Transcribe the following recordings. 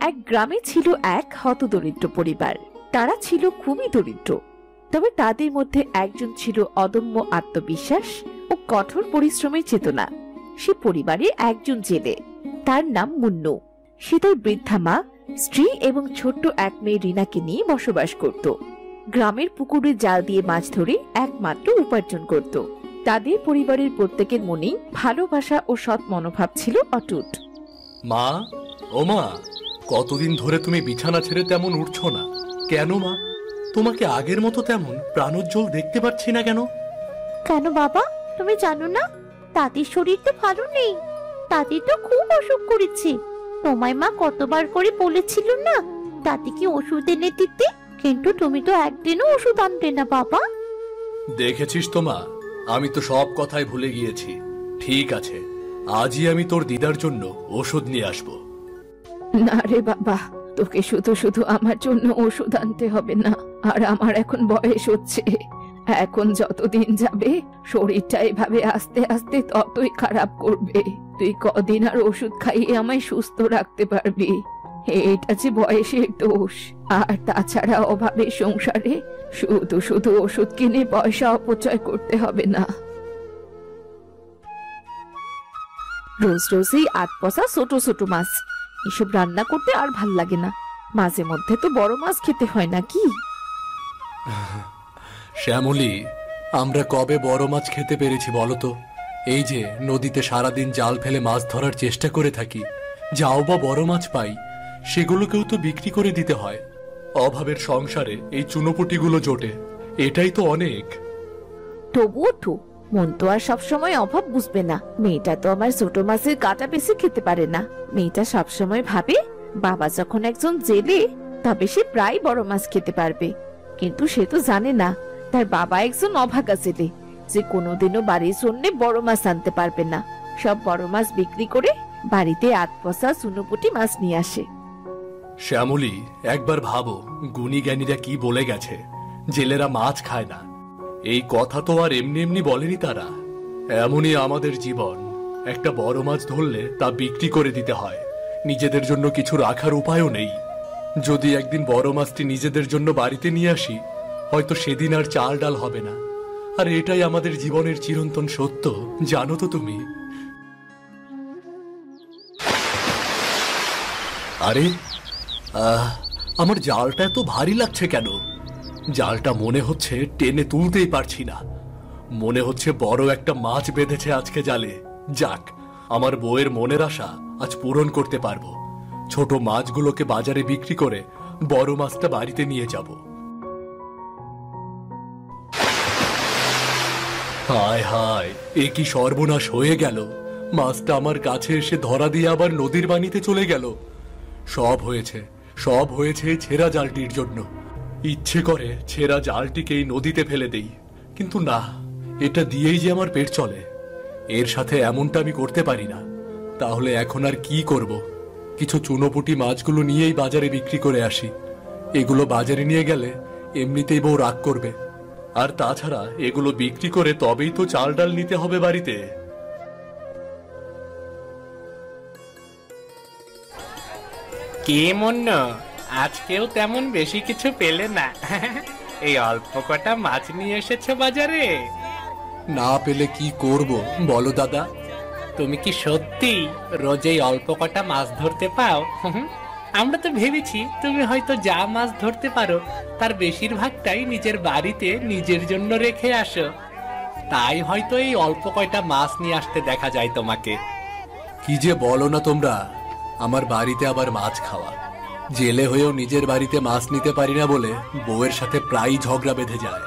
এক গ্রামে ছিল এক হতদরিদ্র পরিবার। তারা ছিল খুবই দরিদ্র, তবে তাদের মধ্যে একজন ছিল অদম্য আত্মবিশ্বাস ও কঠোর পরিশ্রমের চেতনা। সে পরিবারে একজন জেলে, তার নাম মুন্নু। সে তার বৃদ্ধা মা, স্ত্রী এবং ছোট্ট এক মেয়ে রিনাকে নিয়ে বসবাস করত। গ্রামের পুকুরে জাল দিয়ে মাছ ধরে একমাত্র উপার্জন করত। তাদের পরিবারের প্রত্যেকের মনেই ভালোবাসা ও সৎ মনোভাব ছিল অটুট। মা, ও মা, কতদিন ধরে তুমি বিছানা ছেড়ে তেমন উঠছো না কেন? মা, তোমাকে আগের মতো তেমন প্রাণোজ্জ্বল দেখতে পাচ্ছি না কেন? কেন বাবা, তুমি জানো না দাদির শরীর তো ভালো নেই। দাদি তো খুব অসুখ করেছে। তোমায় মা কতবার করে বলেছিল না দাদিকে ওষুধ এনে দিতে, কিন্তু তুমি তো একদিনও ওষুধ আনতে না বাবা। দেখেছিস তো মা, আমি তো সব কথাই ভুলে গিয়েছি। ঠিক আছে, আজই আমি তোর দিদার জন্য ওষুধ নিয়ে আসবো। না রে বাবা, তোকে শুধু শুধু আমার জন্য ওষুধ আনতে হবে না। আর আমার এখন বয়স হচ্ছে, এখন যতদিন যাবে শরীরটা এভাবে আস্তে আস্তে ততই খারাপ করবে। তুই কদিন আর ওষুধ খাইয়ে আমায় সুস্থ রাখতে পারবি? এটা যে বয়সের দোষ। আর তাছাড়া অভাবের সংসারে শুধু শুধু ওষুধ কিনে পয়সা অপচয় করতে হবে না। রোজ রোজই আধপসা ছোট ছোট মাছ, এসব রান্না করতে আর ভাল লাগে না। মাঝে মধ্যে তো বড় মাছ খেতে হয় নাকি? শ্যামলী, আমরা কবে বড় মাছ খেতে পেরেছি বলতো? এই যে নদীতে সারাদিন জাল ফেলে মাছ ধরার চেষ্টা করে থাকি, যাও বা বড় মাছ পাই, সেগুলোকেও তো বিক্রি করে দিতে হয়। অভাবের সংসারে এই চুনোপুটিগুলো জোটে, এটাই তো অনেক। তবুও তো মন তো আর সবসময় অভাব বুঝবে না। মেয়েটা তো আমার ছোট মাছের কাটা বেশি খেতে পারে না। মেয়েটা সবসময় ভাবে বাবা যখন একজন জেলে তবে সে প্রায় বড় মাছ খেতে পারবে, কিন্তু সে তো জানে না তার বাবা একজন অভাগা জেলে, যে কোনোদিনও বাড়ির জন্য বড় মাছ আনতে পারবে না। সব বড় মাছ বিক্রি করে বাড়িতে আধপসা চুনোপুটি মাছ নিয়ে আসে। শ্যামলী, একবার ভাবো গুণী জ্ঞানীরা কি বলে গেছে, জেলেরা মাছ খায় না। এই কথা তো আর এমনি এমনি বলেনি তারা। এমনই আমাদের জীবন, একটা বড় মাছ ধরলে তা বিক্রি করে দিতে হয়, নিজেদের জন্য কিছু রাখার উপায়ও নেই। যদি একদিন বড় মাছটি নিজেদের জন্য বাড়িতে নিয়ে আসি, হয়তো সেদিন আর চাল ডাল হবে না। আর এটাই আমাদের জীবনের চিরন্তন সত্য, জানো তো তুমি। আরে আমার জালটা এত ভারী লাগছে কেন? জালটা মনে হচ্ছে টেনে তুলতেই পারছি না। মনে হচ্ছে বড় একটা মাছ বেঁধেছে আজকে জালে। যাক, আমার বউয়ের মনের আশা আজ পূরণ করতে পারবো। ছোট মাছগুলোকে বাজারে বিক্রি করে বড় মাছটা বাড়িতে নিয়ে যাব। হায় হায়, এ কি সর্বনাশ হয়ে গেল! মাছটা আমার কাছে এসে ধরা দিয়ে আবার নদীর পানিতে চলে গেল। সব হয়েছে ছেঁড়া জালটির জন্য। ইচ্ছে করে ছেঁড়া জালটিকে এই নদীতে ফেলে দেই, কিন্তু না, এটা দিয়েই যে আমার পেট চলে, এর সাথে এমনটা আমি করতে পারি না। তাহলে এখন আর কি করব? কিছু চুনোপুটি মাছগুলো নিয়েই বাজারে বিক্রি করে আসি। এগুলো বাজারে নিয়ে গেলে এমনিতেই বউ রাগ করবে, আর তাছাড়া এগুলো বিক্রি করে তবেই তো চাল ডাল নিতে হবে বাড়িতে। কে মন্য, আজকেও তেমন বেশি কিছু পেলে না? এই অল্প কটা মাছ নিয়ে এসেছো বাজারে। না পেলে কি করব বলো দাদা? তুমি কি সত্যি রোজ এই অল্প কটা মাছ ধরতে পাও? আমরা তো ভেবেছি তুমি হয়তো যা মাছ ধরতে পারো তার বেশিরভাগটাই নিজের বাড়িতে নিজের জন্য রেখে আসো, তাই হয়তো এই অল্প কয়টা মাছ নিয়ে আসতে দেখা যায় তোমাকে। কি যে বলো না তোমরা! আমার বাড়িতে আবার মাছ খাওয়া! জেলে হয়েও নিজের বাড়িতে মাছ নিতে পারি না বলে বউয়ের সাথে প্রায়ই ঝগড়া বেঁধে যায়।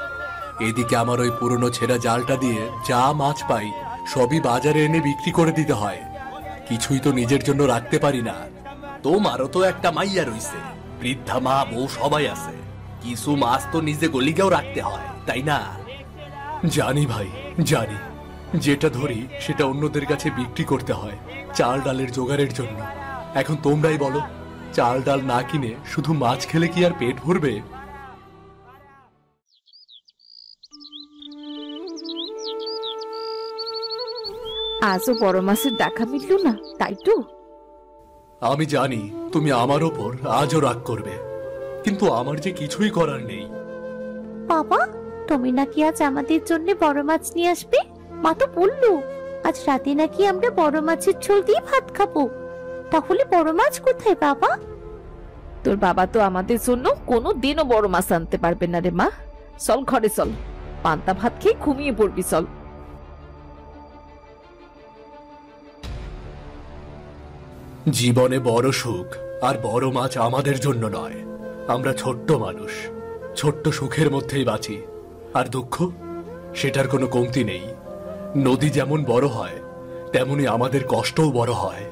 এদিকে আমার ওই পুরনো ছেঁড়া জালটা দিয়ে যা মাছ পাই সবই বাজারে এনে বিক্রি করে দিতে হয়। কিছুই তো নিজের জন্য রাখতে পারি না। তোমারও তো একটা মাইয়া রইছে, বৃদ্ধা মা বউ সবাই আছে, কিছু মাছ তো নিজে গলিগেও রাখতে হয়, তাই না? জানি ভাই, জানি। যেটা ধরি সেটা অন্যদের কাছে বিক্রি করতে হয় চাল ডালের জোগাড়ের জন্য। এখন তোমরাই বলো, চাল ডাল না কিনে শুধু মাছ খেলে কি আর পেট ভরবে? আজও বড় মাছের দেখা মিলল না, তাই তো? আমি জানি তুমি আমার ওপর আজও রাগ করবে, কিন্তু আমার যে কিছুই করার নেই। বাবা, তুমি নাকি আজ আমাদের জন্য বড় মাছ নিয়ে আসবে? মা তো বললো আজ রাতে নাকি আমরা বড় মাছের ঝোল দিয়ে ভাত খাবো। তাহলে বড় মাছ কোথায় বাবা? তোর বাবা তো আমাদের জন্য কোনো দিনও বড় মাছ আনতে পারবে না রে মা। চল ঘরে চল, পান্তা ভাত খেয়ে ঘুমিয়ে পড়বি চল। জীবনে বড় সুখ আর বড় মাছ আমাদের জন্য নয়। আমরা ছোট্ট মানুষ, ছোট্ট সুখের মধ্যেই বাঁচি। আর দুঃখ, সেটার কোনো কমতি নেই। নদী যেমন বড় হয়, তেমনি আমাদের কষ্টও বড় হয়।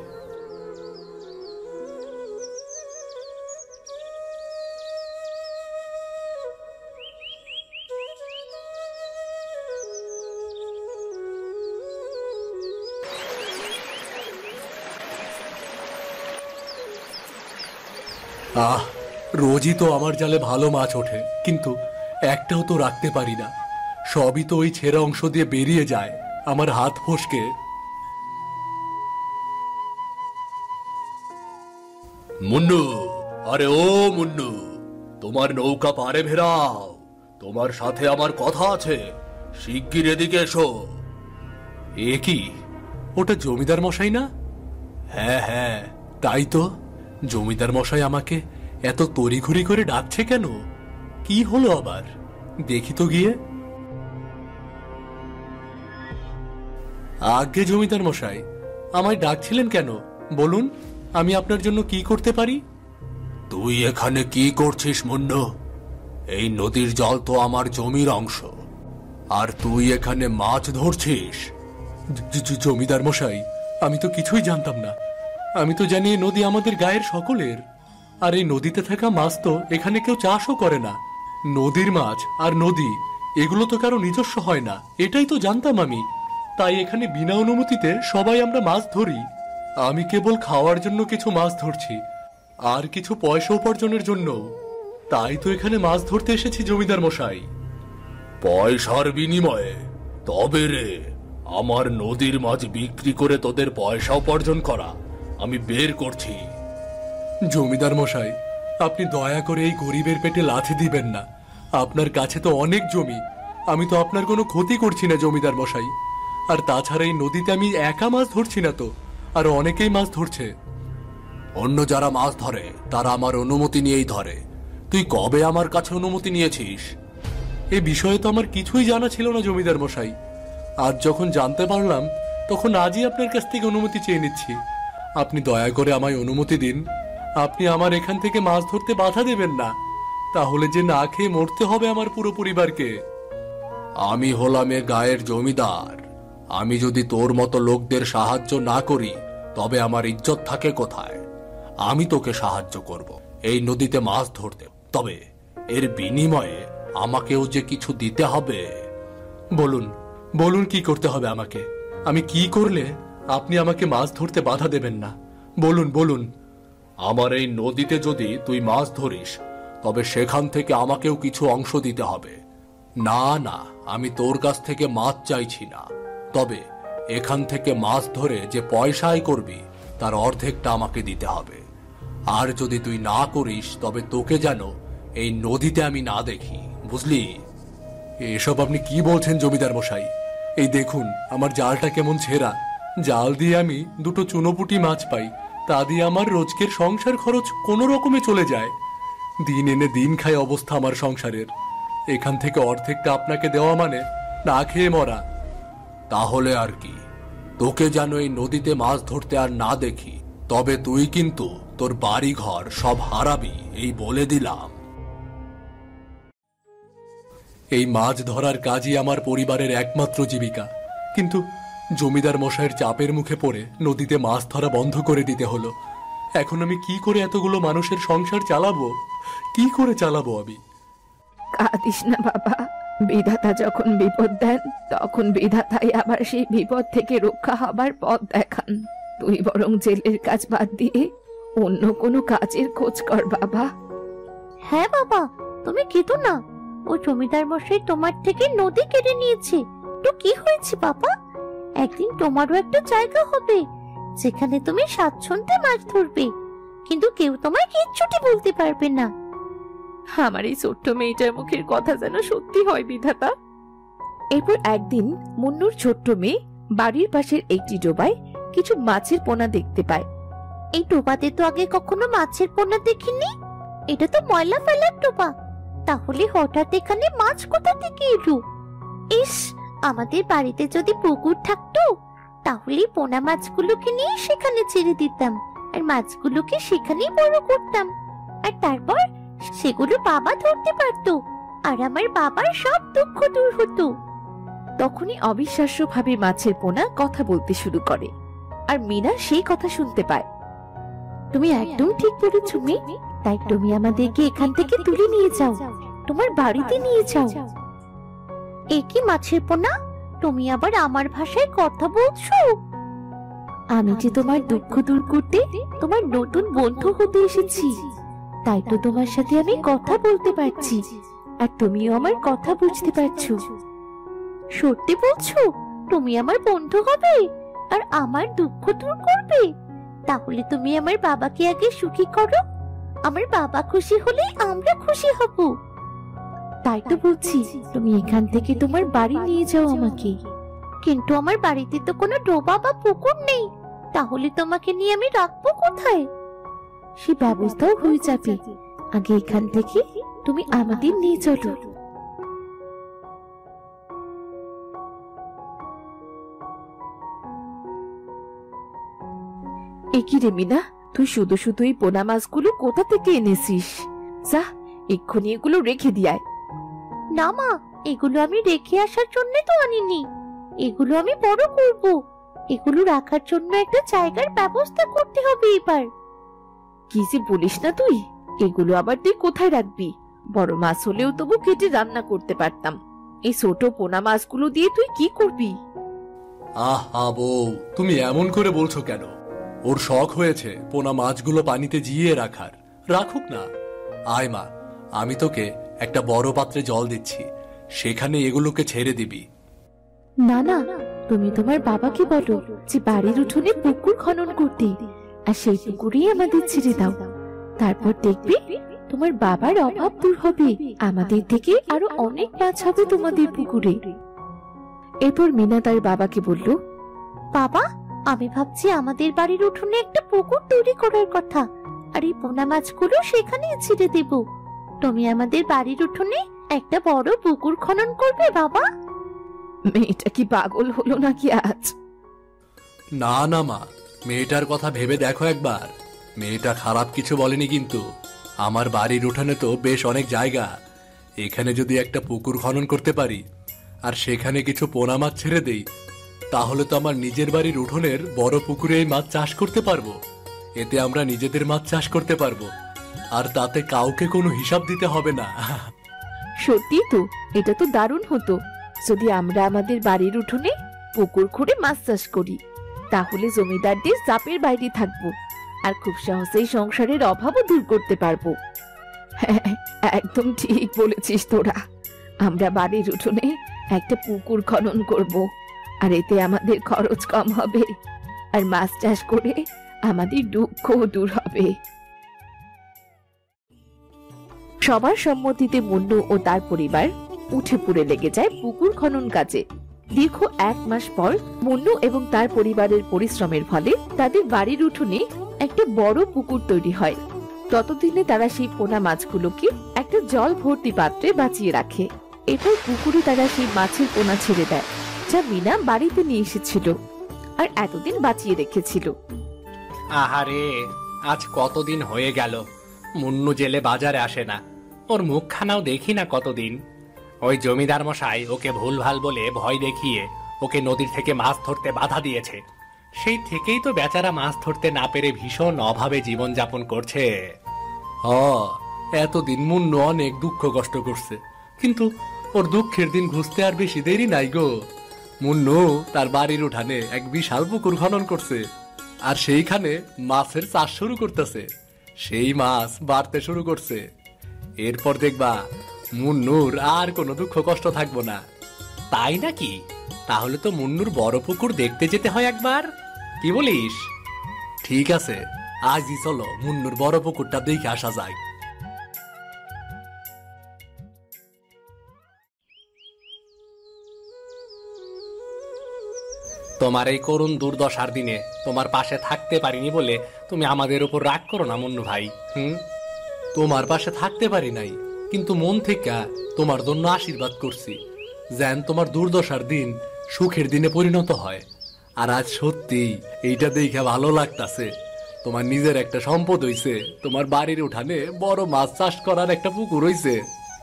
আহ, রোজই তো আমার জালে ভালো মাছ ওঠে, কিন্তু একটাও তো রাখতে পারি না। সবই তো ওই ছেঁড়া অংশ দিয়ে বেরিয়ে যায় আমার হাত ফসকে। মুন্নু, আরে ও মুন্নু, তোমার নৌকা পারে ভেরাও। তোমার সাথে আমার কথা আছে, শিগগির এদিকে এসো। এ কি, ওটা জমিদার মশাই না? হ্যাঁ হ্যাঁ, তাই তো। জমিদার মশাই আমাকে এত তড়িঘড়ি করে ডাকছে কেন? কি হলো আবার? দেখি তো গিয়ে। আগে জমিদার মশাই, আমায় ডাকছিলেন কেন বলুন? আমি আপনার জন্য কি করতে পারি? তুই এখানে কি করছিস মুন্নু? এই নদীর জল তো আমার জমির অংশ, আর তুই এখানে মাছ ধরছিস? জমিদার মশাই, আমি তো কিছুই জানতাম না। আমি তো জানি এই নদী আমাদের গায়ের সকলের, আর এই নদীতে থাকা মাছ তো এখানে কেউ চাষও করে না। নদীর মাছ আর নদী এগুলো তো কারো নিজস্ব হয় না, এটাই তো জানতাম আমি। তাই এখানে বিনা অনুমতিতে সবাই আমরা মাছ ধরি। আমি কেবল খাওয়ার জন্য কিছু মাছ ধরছি, আর কিছু পয়সা উপার্জনের জন্য। তাই তো এখানে মাছ ধরতে এসেছি জমিদার মশাই। পয়সার বিনিময়ে? তবে রে, আমার নদীর মাছ বিক্রি করে তোদের পয়সা উপার্জন করা আমি বের করছি। জমিদার মশাই, আপনি দয়া করে এই গরিবের পেটে লাথি দিবেন না। আপনার কাছে তো অনেক জমি, আমি তো আপনার কোনো ক্ষতি করছি না জমিদার মশাই। আর তাছাড়া এই নদীতে আমি একা মাছ ধরছি না তো, আর অনেকেই মাছ ধরছে। অন্য যারা মাছ ধরে তারা আমার অনুমতি নিয়েই ধরে। তুই কবে আমার কাছে অনুমতি নিয়েছিস? এ বিষয়ে তো আমার কিছুই জানা ছিল না জমিদার মশাই। আজ যখন জানতে পারলাম, তখন আজই আপনার কাছ থেকে অনুমতি চেয়ে নিচ্ছি। আপনি দয়া করে আমায় অনুমতি দিন। আপনি আমার এখান থেকে মাছ ধরতে বাধা দেবেন না, তাহলে যে না খেয়ে মরতে হবে আমার পুরো পরিবারকে। আমি হলাম এ গায়ের জমিদার। আমি যদি তোর মতো লোকদের সাহায্য না করি, তবে আমার ইজ্জত থাকে কোথায়? আমি তোকে সাহায্য করব এই নদীতে মাছ ধরতে, তবে এর বিনিময়ে আমাকেও যে কিছু দিতে হবে। বলুন, বলুন কি করতে হবে আমাকে? আমি কি করলে আপনি আমাকে মাছ ধরতে বাধা দেবেন না? বলুন বলুন। আমার এই নদীতে যদি তুই মাছ ধরিস, তবে সেখান থেকে আমাকেও কিছু অংশ দিতে হবে। না না, আমি তোর কাছ থেকে মাছ চাইছি না, তবে এখান থেকে মাছ ধরে যে পয়সা আয় করবি তার অর্ধেকটা আমাকে দিতে হবে। আর যদি তুই না করিস, তবে তোকে যেন এই নদীতে আমি না দেখি, বুঝলি? এসব আপনি কি বলছেন জমিদার মশাই? এই দেখুন আমার জালটা কেমন ছেঁড়া। জাল দিয়ে আমি দুটো চুনোপুটি মাছ পাই, তা দিয়ে আমার রোজকের সংসার খরচ কোনো রকমে চলে যায়। দিন এনে দিন খাই অবস্থা আমার সংসারের। এখান থেকে অর্ধেকটা আপনাকে দেওয়া মানে না খেয়ে মরা। তাহলে আর কি, তোকে যেন এই নদীতে মাছ ধরতে আর না দেখি, তবে তুই কিন্তু তোর বাড়ি ঘর সব হারাবি, এই বলে দিলাম। এই মাছ ধরার কাজই আমার পরিবারের একমাত্র জীবিকা, কিন্তু জমিদার মশাইয়ের চাপের মুখে পড়ে নদীতে মাছ ধরা বন্ধ করে দিতে হলো। এখন আমি কি করে এতগুলো মানুষের সংসার চালাবো? কি করে চালাবো আমি? কাঁদিস না বাবা, বিধাতা যখন বিপদ দেন, তখন বিধাতাই আবার সেই বিপদ থেকে রক্ষা হবার পথ দেখান। তুই বরং জেলের কাজ বাদ দিয়ে অন্য কোনো কাজের খোঁজ কর বাবা। হ্যাঁ বাবা, তুমি কেঁদো না। ও জমিদার মশাই তোমার থেকে নদী কেড়ে নিয়েছে তো কি হয়েছে বাবা? একদিন তোমারও একটা জায়গা হবে, যেখানে তুমি স্বাচ্ছন্দ্যে মাছ ধরবে, কিন্তু কেউ তোমায় কিচ্ছুটি বলতে পারবে না। আমার এই ছোট্ট মেয়েটার মুখের কথা যেন সত্যি হয় বিধাতা। এরপর একদিন মুন্নুর ছোট্ট মেয়ে বাড়ির পাশের একটি ডোবায় কিছু মাছের পোনা দেখতে পায়। এই ডোবাতে তো আগে কখনো মাছের পোনা দেখিনি। এটা তো ময়লা ফেলার ডোবা, তাহলে হঠাৎ এখানে মাছ কোথা থেকে এলো? ইস, আমাদের বাড়িতে যদি পুকুর থাকতো তাহলে পোনা মাছগুলোকে নিয়ে সেখানে ছেড়ে দিতাম, আর মাছগুলোকে সেখানেই বড় করতাম, আর তারপর সেগুলো বাবা ধরতে পারতো, আর আমার বাবার সব দুঃখ দূর হতো। তখনই অবিশ্বাস্যভাবে মাছের পোনা কথা বলতে শুরু করে, আর মিনা সেই কথা শুনতে পায়। তুমি একদম ঠিক বলেছ মেয়ে, তাই তুমি আমাদেরকে এখান থেকে তুলে নিয়ে যাও, তোমার বাড়িতে নিয়ে যাও। এ কি মাছের পোনা, তুমি আবার আমার ভাষায় কথা বলছো? আমি যে তোমার দুঃখ দূর করতে তোমার নতুন বন্ধু হতে এসেছি, তাই তো তোমার সাথে আমি কথা বলতে পারছি, আর তুমিও আমার কথা বুঝতে পারছো। সত্যি বলছো? তুমি আমার বন্ধু হবে আর আমার দুঃখ দূর করবে? তাহলে তুমি আমার বাবাকে আগে সুখী করো, আমার বাবা খুশি হলে আমরা খুশি হব। তাই তো বলছি, তুমি এখান থেকে তোমার বাড়ি নিয়ে যাও আমাকে। কিন্তু আমার বাড়িতে তো কোনো ডোবা বা পুকুর নেই, তাহলে তোমাকে নিয়ে আমি রাখবো কোথায়? সে ব্যবস্থাও হয়ে যাবে, আগে এখান থেকে তুমি আমাদের নিয়ে চলো। একই রে মিনা, তুই শুধু শুধু এই পোনা মাছগুলো কোথা থেকে এনেছিস? যা, এক্ষুনি এগুলো রেখে দিয়ায়। না মা, এগুলো আমি রেখে আসার জন্য তো আনিনি, এগুলো আমি বড় করব। এগুলো রাখার জন্য একটা জায়গার ব্যবস্থা করতে হবে এবার। কি যে বলিস না তুই, এগুলো আবার তুই কোথায় রাখবি? বড় মাছ হলেও তবু কেটে রান্না করতে পারতাম, এই ছোট পোনা মাছগুলো দিয়ে তুই কি করবি? আহা বউ, তুমি এমন করে বলছো কেন? ওর শখ হয়েছে পোনা মাছগুলো পানিতে জিইয়ে রাখার, রাখুক না। আয় মা, আমি তোকে একটা বড় পাত্রে জল দিচ্ছি, সেখানে এগুলোকে ছেড়ে দিবি। না না, তুমি তোমার বাবাকে বলো যে বাড়ির উঠোনে পুকুর খনন করতে, আর সেই পুকুরেই আমাদের ছেড়ে দাও। তারপর দেখবে তোমার বাবার অভাব দূর হবে, আমাদের থেকে আরো অনেক মাছ হবে তোমাদের পুকুরে। এরপর মিনা তার বাবাকে বলল, বাবা, আমি ভাবছি আমাদের বাড়ির উঠোনে একটা পুকুর তৈরি করার কথা, আর এই পোনা মাছগুলো সেখানে ছেড়ে দেব। তুমি আমাদের বাড়ির উঠোনে একটা বড় পুকুর খনন করবে বাবা? মেয়েটা কি পাগল হলো নাকি আজ? না না মা, মেয়েটার কথা ভেবে দেখো একবার, মেয়েটা খারাপ কিছু বলেনি কিন্তু। আমার বাড়ির উঠানে তো বেশ অনেক জায়গা, এখানে যদি একটা পুকুর খনন করতে পারি আর সেখানে কিছু পোনা মাছ ছেড়ে দেই, তাহলে তো আমার নিজের বাড়ির উঠোনের বড় পুকুরে এই মাছ চাষ করতে পারবো। এতে আমরা নিজেদের মাছ চাষ করতে পারবো, আর তাতে কাউকে কোনো হিসাব দিতে হবে না। সত্যি তো, এটা তো দারুণ হতো যদি আমরা আমাদের বাড়ির উঠোনে পুকুর খুঁড়ে মাছ চাষ করি, তাহলে জমিদারদের চাপের বাইরে থাকবো, আর খুব সহজেই সংসারের অভাবও দূর করতে পারবো। হ্যাঁ, একদম ঠিক বলেছিস তোরা। আমরা বাড়ির উঠোনে একটা পুকুর খনন করব, আর এতে আমাদের খরচ কম হবে, আর মাছ চাষ করে আমাদের দুঃখও দূর হবে। সবার সম্মতিতে মুন্নু ও তার পরিবার উঠে পড়ে লেগে যায় পুকুর খনন কাজে। দীর্ঘ 1 মাস পর মুন্নু এবং তার পরিবারের পরিশ্রমের ফলে তাদের বাড়ির উঠোনে একটা বড় পুকুর তৈরি হয়। ততদিনে তারা সেই পোনা মাছগুলোকে একটা জল ভর্তি পাত্রে বাঁচিয়ে রাখে। এরপর পুকুরে তারা সেই মাছের পোনা ছেড়ে দেয়, যা মিনা বাড়িতে নিয়ে এসেছিল আর এতদিন বাঁচিয়ে রেখেছিল। আহারে, আজ কতদিন হয়ে গেল মুন্নু জেলে বাজারে আসে না, ওর মুখখানাও দেখি না কতদিন। ওই জমিদার মশাই ওকে ভুলভাল বলে ভয় দেখিয়ে ওকে নদীর থেকে মাছ ধরতে বাধা দিয়েছে, সেই থেকেই তো বেচারা মাছ ধরতে না পেরে ভীষণ অভাবে জীবনযাপন করছে। এতদিন মুন্নু অনেক দুঃখ কষ্ট করছে, কিন্তু ওর দুঃখের দিন ঘুষতে আর বেশি দেরি নাই গো। মুন্নু তার বাড়ির উঠানে এক বিশাল পুকুর খনন করছে, আর সেইখানে মাছের চাষ শুরু করতেছে। সেই মাছ বাড়তে শুরু করছে, এরপর দেখবা মুন্নুর আর কোনো দুঃখ কষ্ট থাকবো না। তাই নাকি? তাহলে তো মুন্নুর বড় পুকুর দেখতে যেতে হয় একবার, কি বলিস? ঠিক আছে, আজই চলো মুন্নুর বড় পুকুরটা দেখে আসা যায়। তোমার এই করুণ দুর্দশার দিনে তোমার পাশে থাকতে পারিনি বলে তুমি আমাদের উপর রাগ করো না মুন্নু ভাই। তোমার পাশে থাকতে পারি নাই, কিন্তু মন থেকে তোমার জন্য আশীর্বাদ করছি যেন তোমার দুর্দশার দিন সুখের দিনে পরিণত হয়। আর আজ সত্যি এইটা দেখে ভালো লাগতাছে, তোমার নিজের একটা সম্পদ হইছে, তোমার বাড়ির উঠানে বড় মাছ চাষ করার একটা পুকুর হইছে।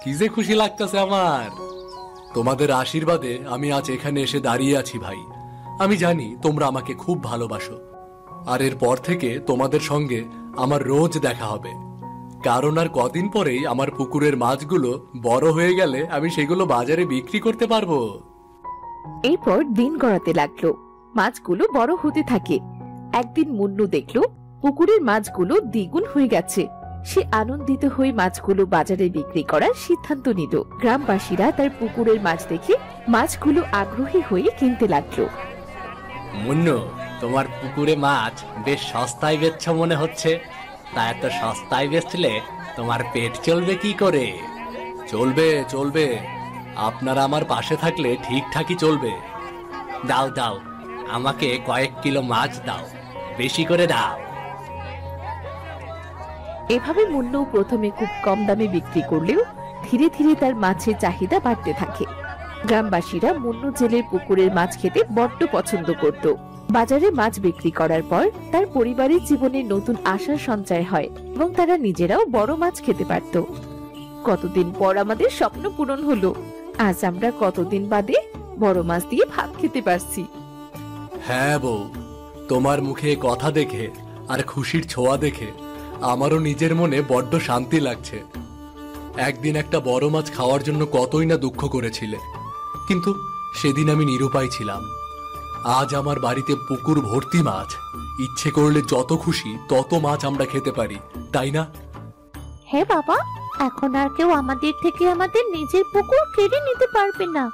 কি যে খুশি লাগতাছে আমার। তোমাদের আশীর্বাদে আমি আজ এখানে এসে দাঁড়িয়ে আছি ভাই। আমি জানি তোমরা আমাকে খুব ভালোবাসো, আর এরপর থেকে তোমাদের সঙ্গে আমার রোজ দেখা হবে। কারণ আর কদিন পরেই আমার পুকুরের মাছগুলো বড় হয়ে গেলে আমি সেগুলো বাজারে বিক্রি করতে পারবো। এরপর দিন গড়াতে লাগলো, মাছগুলো বড় হতে থাকে। একদিন মুন্নু দেখলো পুকুরের মাছগুলো দ্বিগুণ হয়ে গেছে। সে আনন্দিত হয়ে মাছগুলো বাজারে বিক্রি করার সিদ্ধান্ত নিল। গ্রামবাসীরা তার পুকুরের মাছ দেখে মাছগুলো আগ্রহী হয়ে কিনতে লাগলো। মুন্নু, তোমার পুকুরে মাছ বেশ সস্তায় বেচছ মনে হচ্ছে। তা এত সস্তায় বেচলে তোমার পেট চলবে কি করে? চলবে চলবে, আপনারা আমার পাশে থাকলে ঠিকঠাকই চলবে। দাও দাও, আমাকে কয়েক কিলো মাছ দাও, বেশি করে দাও। এভাবে মুন্নু প্রথমে খুব কম দামে বিক্রি করলেও ধীরে ধীরে তার মাছের চাহিদা বাড়তে থাকে। গ্রামবাসীরা মুন্নু জেলের পুকুরের মাছ খেতে বড্ড পছন্দ করত। বাজারে মাছ বিক্রি করার পর তার পরিবারের জীবনে নতুন আশার সঞ্চয় হয় এবং তারা নিজেরাও বড় মাছ খেতে পারত। কতদিন পর আমাদের স্বপ্ন পূরণ হলো। আজ আমরা কতদিন বাদে বড় মাছ দিয়ে ভাত খেতে পারছি। হ্যাঁ বউ, তোমার মুখে কথা দেখে আর খুশির ছোঁয়া দেখে আমারও নিজের মনে বড্ড শান্তি লাগছে। একদিন একটা বড় মাছ খাওয়ার জন্য কতই না দুঃখ করেছিলে, কিন্তু সেদিন আমি নিরুপায় ছিলাম। আজ আমার বাড়িতে পুকুর ভর্তি মাছ, ইচ্ছে করলে যত খুশি তত মাছ আমরা খেতে পারি, তাই না? হ্যাঁ বাবা, এখন আর কেউ আমাদের থেকে আমাদের নিজের পুকুর কেড়ে নিতে পারবে না।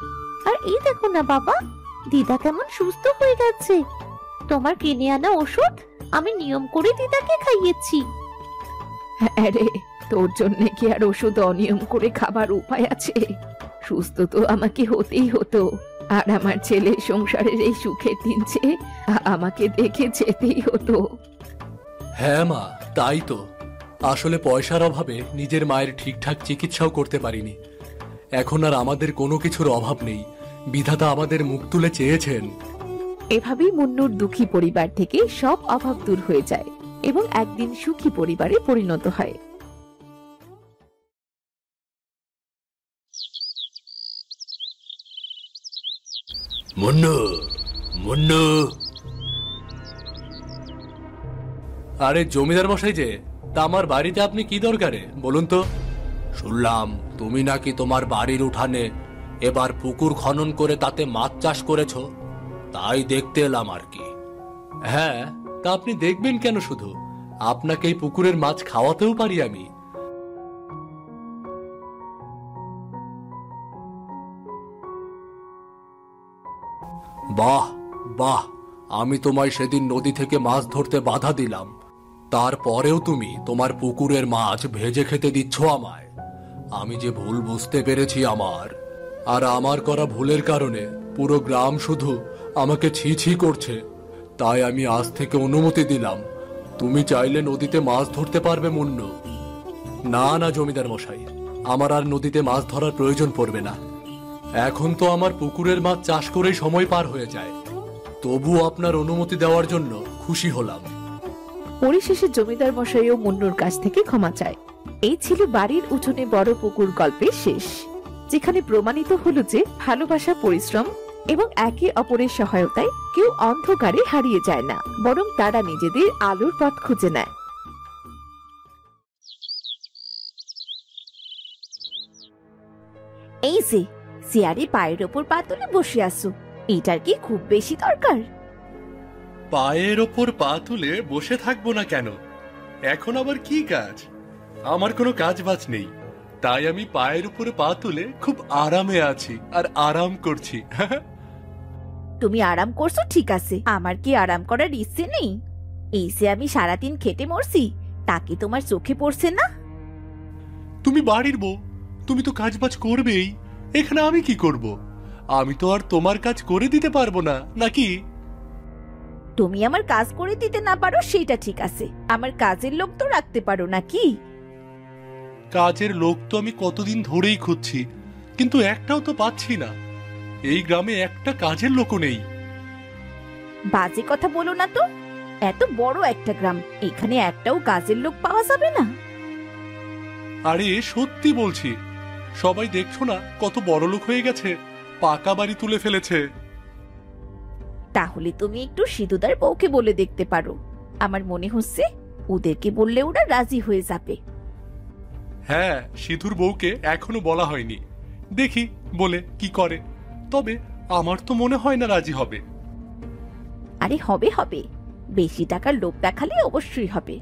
আর এই দেখো না বাবা, দিদা কেমন সুস্থ হয়ে গেছে। তোমার কিনে আনা ওষুধ আমি নিয়ম করে দিদাকে খাইয়েছি। আরে তোর জন্য কি আর ওষুধ অনিয়ম করে খাবার উপায় আছে? সুস্থ তো আমাকে হতেই হতো, আর আমার ছেলে সংসারের এই সুখের দিন চেয়ে আমাকে দেখে যেতেই হতো। হ্যাঁ মা, তাই তো। আসলে পয়সার অভাবে নিজের মায়ের ঠিকঠাক চিকিৎসাও করতে পারিনি। এখন আর আমাদের কোনো কিছুর অভাব নেই, বিধাতা আমাদের মুখ তুলে চেয়েছেন। এভাবেই মুন্নুর দুঃখী পরিবার থেকে সব অভাব দূর হয়ে যায় এবং একদিন সুখী পরিবারে পরিণত হয়। মুন্নু, মুন্নু। আরে জমিদার মশাই যে, তা আমার বাড়িতে আপনি কি দরকারে বলুন তো? শুনলাম তুমি নাকি তোমার বাড়ির উঠানে এবার পুকুর খনন করে তাতে মাছ চাষ করেছো, তাই দেখতে এলাম আর কি। হ্যাঁ, তা আপনি দেখবেন কেন? শুধু আপনাকে এই পুকুরের মাছ খাওয়াতেও পারি আমি। বাহ বাহ, আমি তোমায় সেদিন নদী থেকে মাছ ধরতে বাধা দিলাম, তারপরেও তুমি তোমার পুকুরের মাছ ভেজে খেতে দিচ্ছ আমায়। আমি যে ভুল বুঝতে পেরেছি আমার, আর আমার করা ভুলের কারণে পুরো গ্রাম শুধু আমাকে ছি ছি করছে, তাই আমি আজ থেকে অনুমতি দিলাম তুমি চাইলে নদীতে মাছ ধরতে পারবে মুন্নু। না না জমিদার মশাই, আমার আর নদীতে মাছ ধরার প্রয়োজন পড়বে না। এখন তো আমার পুকুরের মাছ চাষ করেই সময় পার হয়ে যায়। তবু আপনার অনুমতি দেওয়ার জন্য খুশি হলাম। পরিশেষে জমিদার মশাইও মুন্নুর কাছ থেকে ক্ষমা চায়। এই ছিল বাড়ির উঠোনে বড় পুকুর গল্পের শেষ, যেখানে প্রমাণিত হলো যে ভালোবাসা, পরিশ্রম এবং একে অপরের সহায়তায় কেউ অন্ধকারে হারিয়ে যায় না, বরং তারা নিজেদের আলোর পথ খুঁজে নেয়। এই যে চেয়ারে পায়ের ওপর পা তুলে বসে আছো, এটার কি খুব বেশি দরকার? পায়ের ওপর পা তুলে বসে থাকবো না কেন? এখন আবার কি কাজ? আমার কোনো কাজ বাজ নেই, তাই আমি পায়ের উপরে পা তুলে খুব আরামে আছি আর আরাম করছি। তুমি আরাম করছো ঠিক আছে, আমার কি আরাম করার ইচ্ছে নেই? এই যে আমি সারাদিন খেটে মরছি, তাকে তোমার চোখে পড়ছে না? তুমি বাড়ির বউ, তুমি তো কাজবাজ করবেই। এখানে আমি কি করব? আমি তো আর তোমার কাজ করে দিতে পারবো না, নাকি? তুমি আমার কাজ করে দিতে না পারো সেটা ঠিক আছে, আমার কাজের লোক তো রাখতে পারো নাকি? কাজের লোক তো আমি কতদিন ধরেই খুঁজছি, কিন্তু একটাও তো পাচ্ছি না। এই গ্রামে একটা কাজের লোকও নেই। বাজে কথা বলো না তো, এত বড় একটা গ্রাম, এখানে একটাও কাজের লোক পাওয়া যাবে না? আরে সত্যি বলছি, সবাই দেখছো না কত বড় লোক হয়ে গেছে, পাকা বাড়ি তুলে ফেলেছে। তাহলে তুমি একটু সিধুদার বউকে বলে দেখতে পারো, আমার মনে হচ্ছে ওদেরকে বললে ওরা রাজি হয়ে যাবে। হ্যাঁ, সিধুর বউকে এখনো বলা হয়নি, দেখি বলে কি করে। তবে আমার তো মনে হয় না রাজি হবে। আরে হবে হবে, বেশি টাকার লোভ দেখালে অবশ্যই হবে।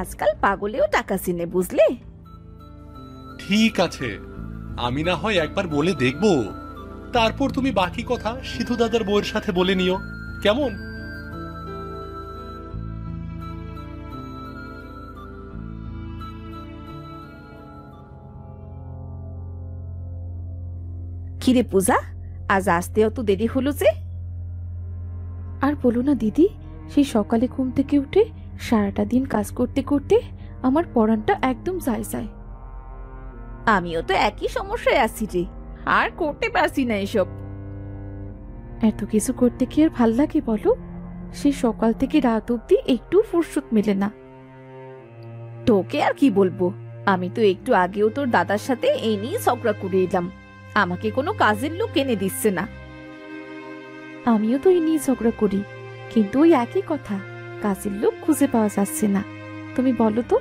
আজকাল পাগলেও টাকা চিনে, বুঝলে? ঠিক আছে, আমি না হয় একবার বলে দেখব, তারপর তুমি বাকি কথা সিধু দাদার বউয়ের সাথে বলে নিও, কেমন? কিরে পূজা, আজ আসতে অত দেরি হলো যে? আর বলো না দিদি, সেই সকালে ঘুম থেকে উঠে সারাটা দিন কাজ করতে করতে আমার পড়ানটা একদম যায় যায়। আমিও তো একই সমস্যায় আছি রে, আর করতে পারছি না এসব। এত কিছু করতে কি আর ভাল লাগে বলো? সেই সকাল থেকে রাত অব্দি একটু ফুরসত মেলে না। তোকে আর কি বলবো, আমি তো একটু আগেও তোর দাদার সাথে এই নিয়ে ঝগড়া করে এলাম, আমাকে কোনো কাজের লোক এনে দিচ্ছে না। আমিও তো এই নিয়ে ঝগড়া করি, কিন্তু ওই একই কথা, কাজের লোক খুঁজে পাওয়া যাচ্ছে না। তুমি বলো তো,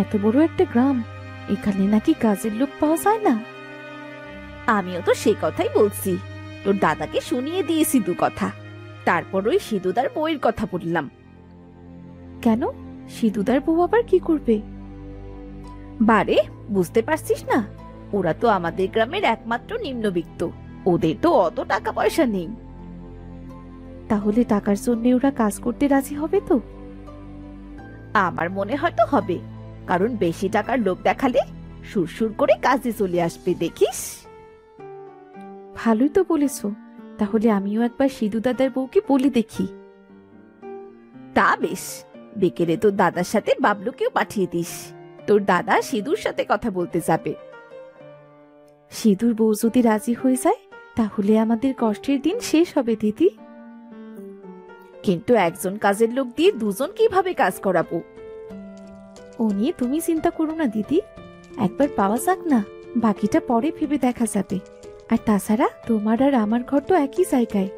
এত বড় একটা গ্রাম, এখানে নাকি কাজের লোক পাওয়া যায় না? আমিও তো সেই কথাই বলছি, তোর দাদাকে শুনিয়ে দিয়েছি দু কথা, তারপর ওই সিধুদার বউয়ের কথা বললাম। কেন, সিধুদার বউ আবার কি করবে? বারে, বুঝতে পারছিস না? ওরা তো আমাদের গ্রামের একমাত্র নিম্নবিত্ত, ওদের তো অত টাকা পয়সা নেই। তাহলে টাকার জন্য ওরা কাজ করতে রাজি হবে তো? আমার মনে হয় তো হবে, কারণ বেশি টাকার লোক দেখালে সুরসুর করে কাজে চলে আসবে, দেখিস। ভালোই তো বলেছো, তাহলে আমিও একবার সিধু দাদার বউকে বলে দেখি। তা বেশ, বিকেলে তোর দাদার সাথে বাবলুকেও পাঠিয়ে দিস, তোর দাদা সিধুর সাথে কথা বলতে যাবে। সিধুর বউ যদি রাজি হয়ে যায়, তাহলে আমাদের কষ্টের দিন শেষ হবে দিদি। কিন্তু একজন কাজের লোক দিয়ে দুজন কিভাবে কাজ করাবো? ও নিয়ে তুমি চিন্তা করো না দিদি, একবার পাওয়া যাক না, বাকিটা পরে ভেবে দেখা যাবে। আর তাছাড়া তোমার আর আমার ঘর তো একই জায়গায়।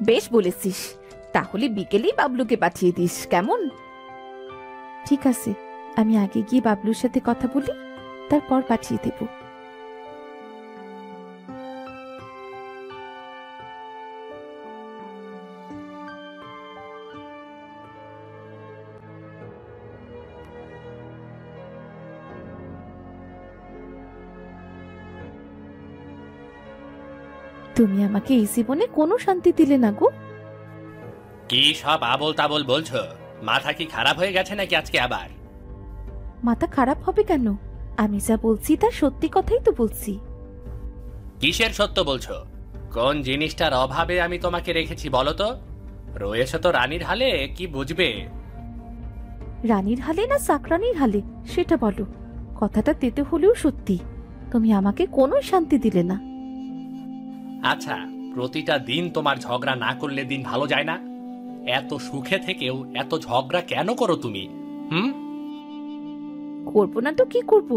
বেশ বলেছিস, তাহলে বিকেলেই বাবলুকে পাঠিয়ে দিস, কেমন? ঠিক আছে, আমি আগে গিয়ে বাবলুর সাথে কথা বলি, তারপর পাঠিয়ে দেব। তুমি আমাকে এই জীবনে কোনো শান্তি দিলে না গো। কি সব আবল তাবল বলছো? মাথা কি খারাপ হয়ে গেছে নাকি আজকে আবার? মাথা খারাপ হবে কেন? আমি যা বলছি তা সত্যি কথাই তো বলছি। কিসের সত্য বলছো? কোন জিনিসটার অভাবে আমি তোমাকে রেখেছি বলো তো? রয়েছে তো রানীর হালে, কি বুঝবে? রানীর হালে না চাকরানির হালে সেটা বলো। কথাটা তেতে হলেও সত্যি, তুমি আমাকে কোনো শান্তি দিলে না। আচ্ছা, প্রতিটা দিন তোমার ঝগড়া না করলে দিন ভালো যায় না? এত সুখে থেকেও এত ঝগড়া কেন করো তুমি? করবো না তো কি করব?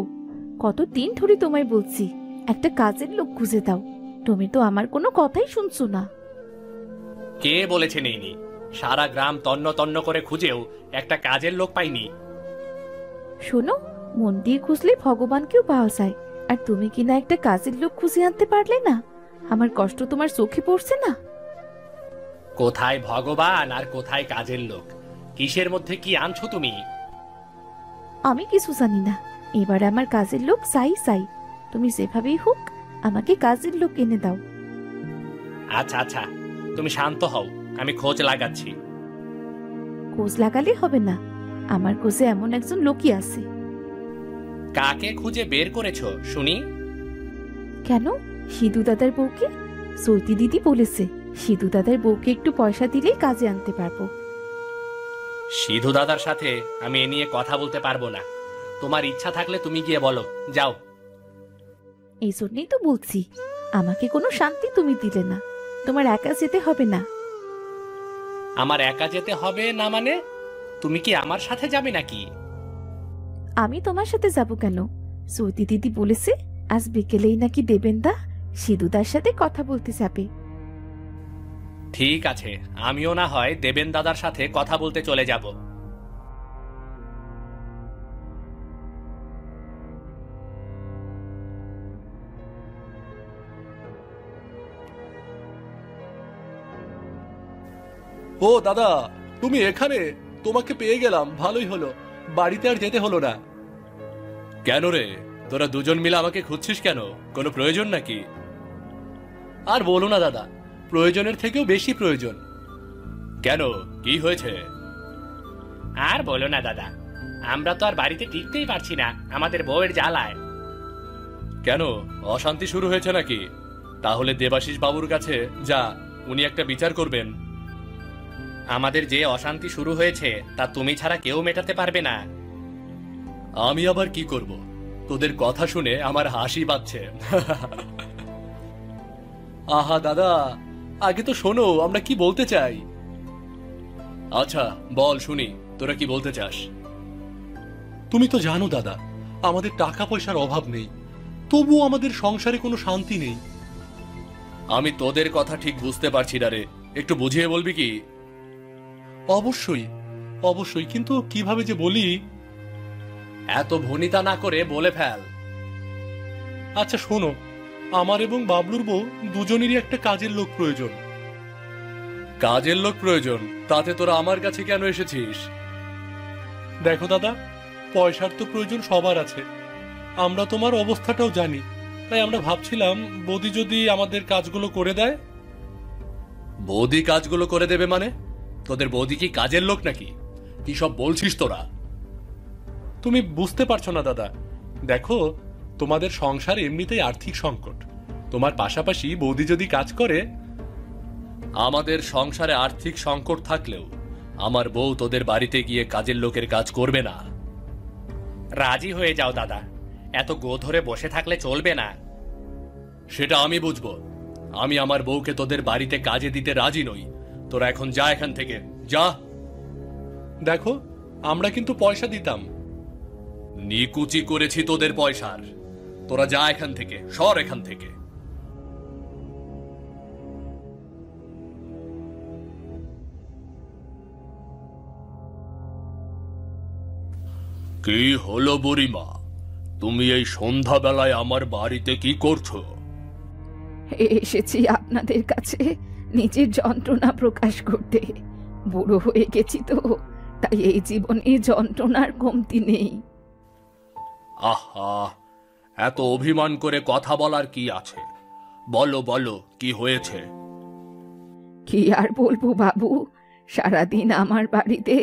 কত দিন ধরে তোমায় বলছি একটা কাজের লোক খুঁজে দাও, তুমি তো আমার কোনো কথাই শুনছো না। কে বলেছে নেইনি? সারা গ্রাম তন্ন তন্ন করে খুঁজেও একটা কাজের লোক পাইনি। শোনো, মন দিয়ে খুঁজলে ভগবানকেও পাওয়া যায়, আর তুমি কিনা একটা কাজের লোক খুঁজে আনতে পারলে না? আমার কষ্ট তোমার চোখে পড়ছে না? কোথায় ভগবান আর কোথায় কাজের লোক? কিসের মধ্যে কি আনছো তুমি? আমি কিছু জানি না, এবার আমার কাজের লোক চাই চাই। তুমি যেভাবেই হোক আমাকে কাজের লোক এনে দাও। আচ্ছা আচ্ছা, তুমি শান্ত হও, আমি খোঁজ লাগাচ্ছি। খোঁজ লাগালে হবে না, আমার খোঁজে এমন একজন লোকই আছে। কাকে খুঁজে বের করেছো শুনি? কেন, সিধু দাদার বউকে। সৈতি দিদি বলেছে সিধু দাদার বউকে একটু পয়সা দিলেই কাজে আনতে পারবো। সিধু দাদার সাথে আমি এ নিয়ে কথা বলতে পারবো না। তোমার ইচ্ছা থাকলে তুমি গিয়ে বলো, যাও। এই জন্যই তো বলছি, আমাকে কোনো শান্তি তুমি দিলে না। তোমার একা যেতে হবে না। আমার একা যেতে হবে না মানে? তুমি কি আমার সাথে যাবে নাকি? আমি তোমার সাথে যাব কেন? সৈতি দিদি বলেছে আজ বিকেলেই নাকি দেবেনদা সিধুদার সাথে কথা বলতে যাবে। ঠিক আছে, আমিও না হয় দেবেন দাদার সাথে কথা বলতে চলে যাব। ও দাদা, তুমি এখানে? তোমাকে পেয়ে গেলাম, ভালোই হলো। বাড়িতে আর যেতে হলো না। কেন রে, তোরা দুজন মিলে আমাকে খুঁজছিস কেন? কোনো প্রয়োজন নাকি? আর বলো না দাদা, প্রয়োজনের থেকেও বেশি প্রয়োজন। কেন, কি হয়েছে? আর বলো না দাদা, আমরা তো আর বাড়িতে টিকতেই পারছি না আমাদের বউয়ের জ্বালায়। কেন, অশান্তি শুরু হয়েছে নাকি? তাহলে দেবাশিস বাবুর কাছে যা, উনি একটা বিচার করবেন। আমাদের যে অশান্তি শুরু হয়েছে তা তুমি ছাড়া কেউ মেটাতে পারবে না। আমি আবার কি করব? তোদের কথা শুনে আমার হাসি পাচ্ছে। আহা দাদা, আগে তো শোনো আমরা কি বলতে চাই। আচ্ছা বল শুনি, তোরা কি বলতে চাস? তুমি তো জানো দাদা, আমাদের টাকা পয়সার অভাব নেই, তবুও আমাদের সংসারে কোনো শান্তি নেই। আমি তোদের কথা ঠিক বুঝতে পারছি না রে, একটু বুঝিয়ে বলবি কি? অবশ্যই অবশ্যই, কিন্তু কিভাবে যে বলি। এত ভনিতা না করে বলে ফেল। আচ্ছা শোনো, আমার এবং বাবলুর বউ দুজনেরই একটা কাজের লোক প্রয়োজন। কাজের লোক প্রয়োজন? তাতে তোরা আমার কাছে কেন এসেছিস? দেখো দাদা, পয়সার তো প্রয়োজন সবার আছে, আমরা তোমার অবস্থাটাও জানি, তাই আমরা ভাবছিলাম বৌদি যদি আমাদের কাজগুলো করে দেয়। বৌদি কাজগুলো করে দেবে মানে? তোদের বৌদি কি কাজের লোক নাকি? কি সব বলছিস তোরা? তুমি বুঝতে পারছো না দাদা, দেখো তোমাদের সংসার এমনিতেই আর্থিক সংকট, তোমার পাশাপাশি বৌদি যদি কাজ করে। আমাদের সংসারে আর্থিক সংকট থাকলেও আমার বউ তোদের বাড়িতে গিয়ে কাজের লোকের কাজ করবে না। রাজি হয়ে যাও দাদা, এত গো ধরে বসে থাকলে চলবে না। সেটা আমি বুঝবো, আমি আমার বউকে তোদের বাড়িতে কাজে দিতে রাজি নই। তোরা এখন যা এখান থেকে, যা। দেখো, আমরা কিন্তু পয়সা দিতাম। নিকুচি করেছি তোদের পয়সার, তোরা যা এখান থেকে, সর এখান থেকে। কি হলো বুড়িমা, তুমি এই সন্ধ্যাবেলায় আমার বাড়িতে কি করছো? এসেছি আপনাদের কাছে নিজের যন্ত্রণা প্রকাশ করতে। বুড়ো হয়ে গেছি তো, তাই এই জীবনে যন্ত্রণার কমতি নেই। আহা, এত অভিমান করে কথা বলার কি আছে? বলো বলো, কি হয়েছে? কি আর বলবো বাবু, সারাদিন আমার বাড়িতে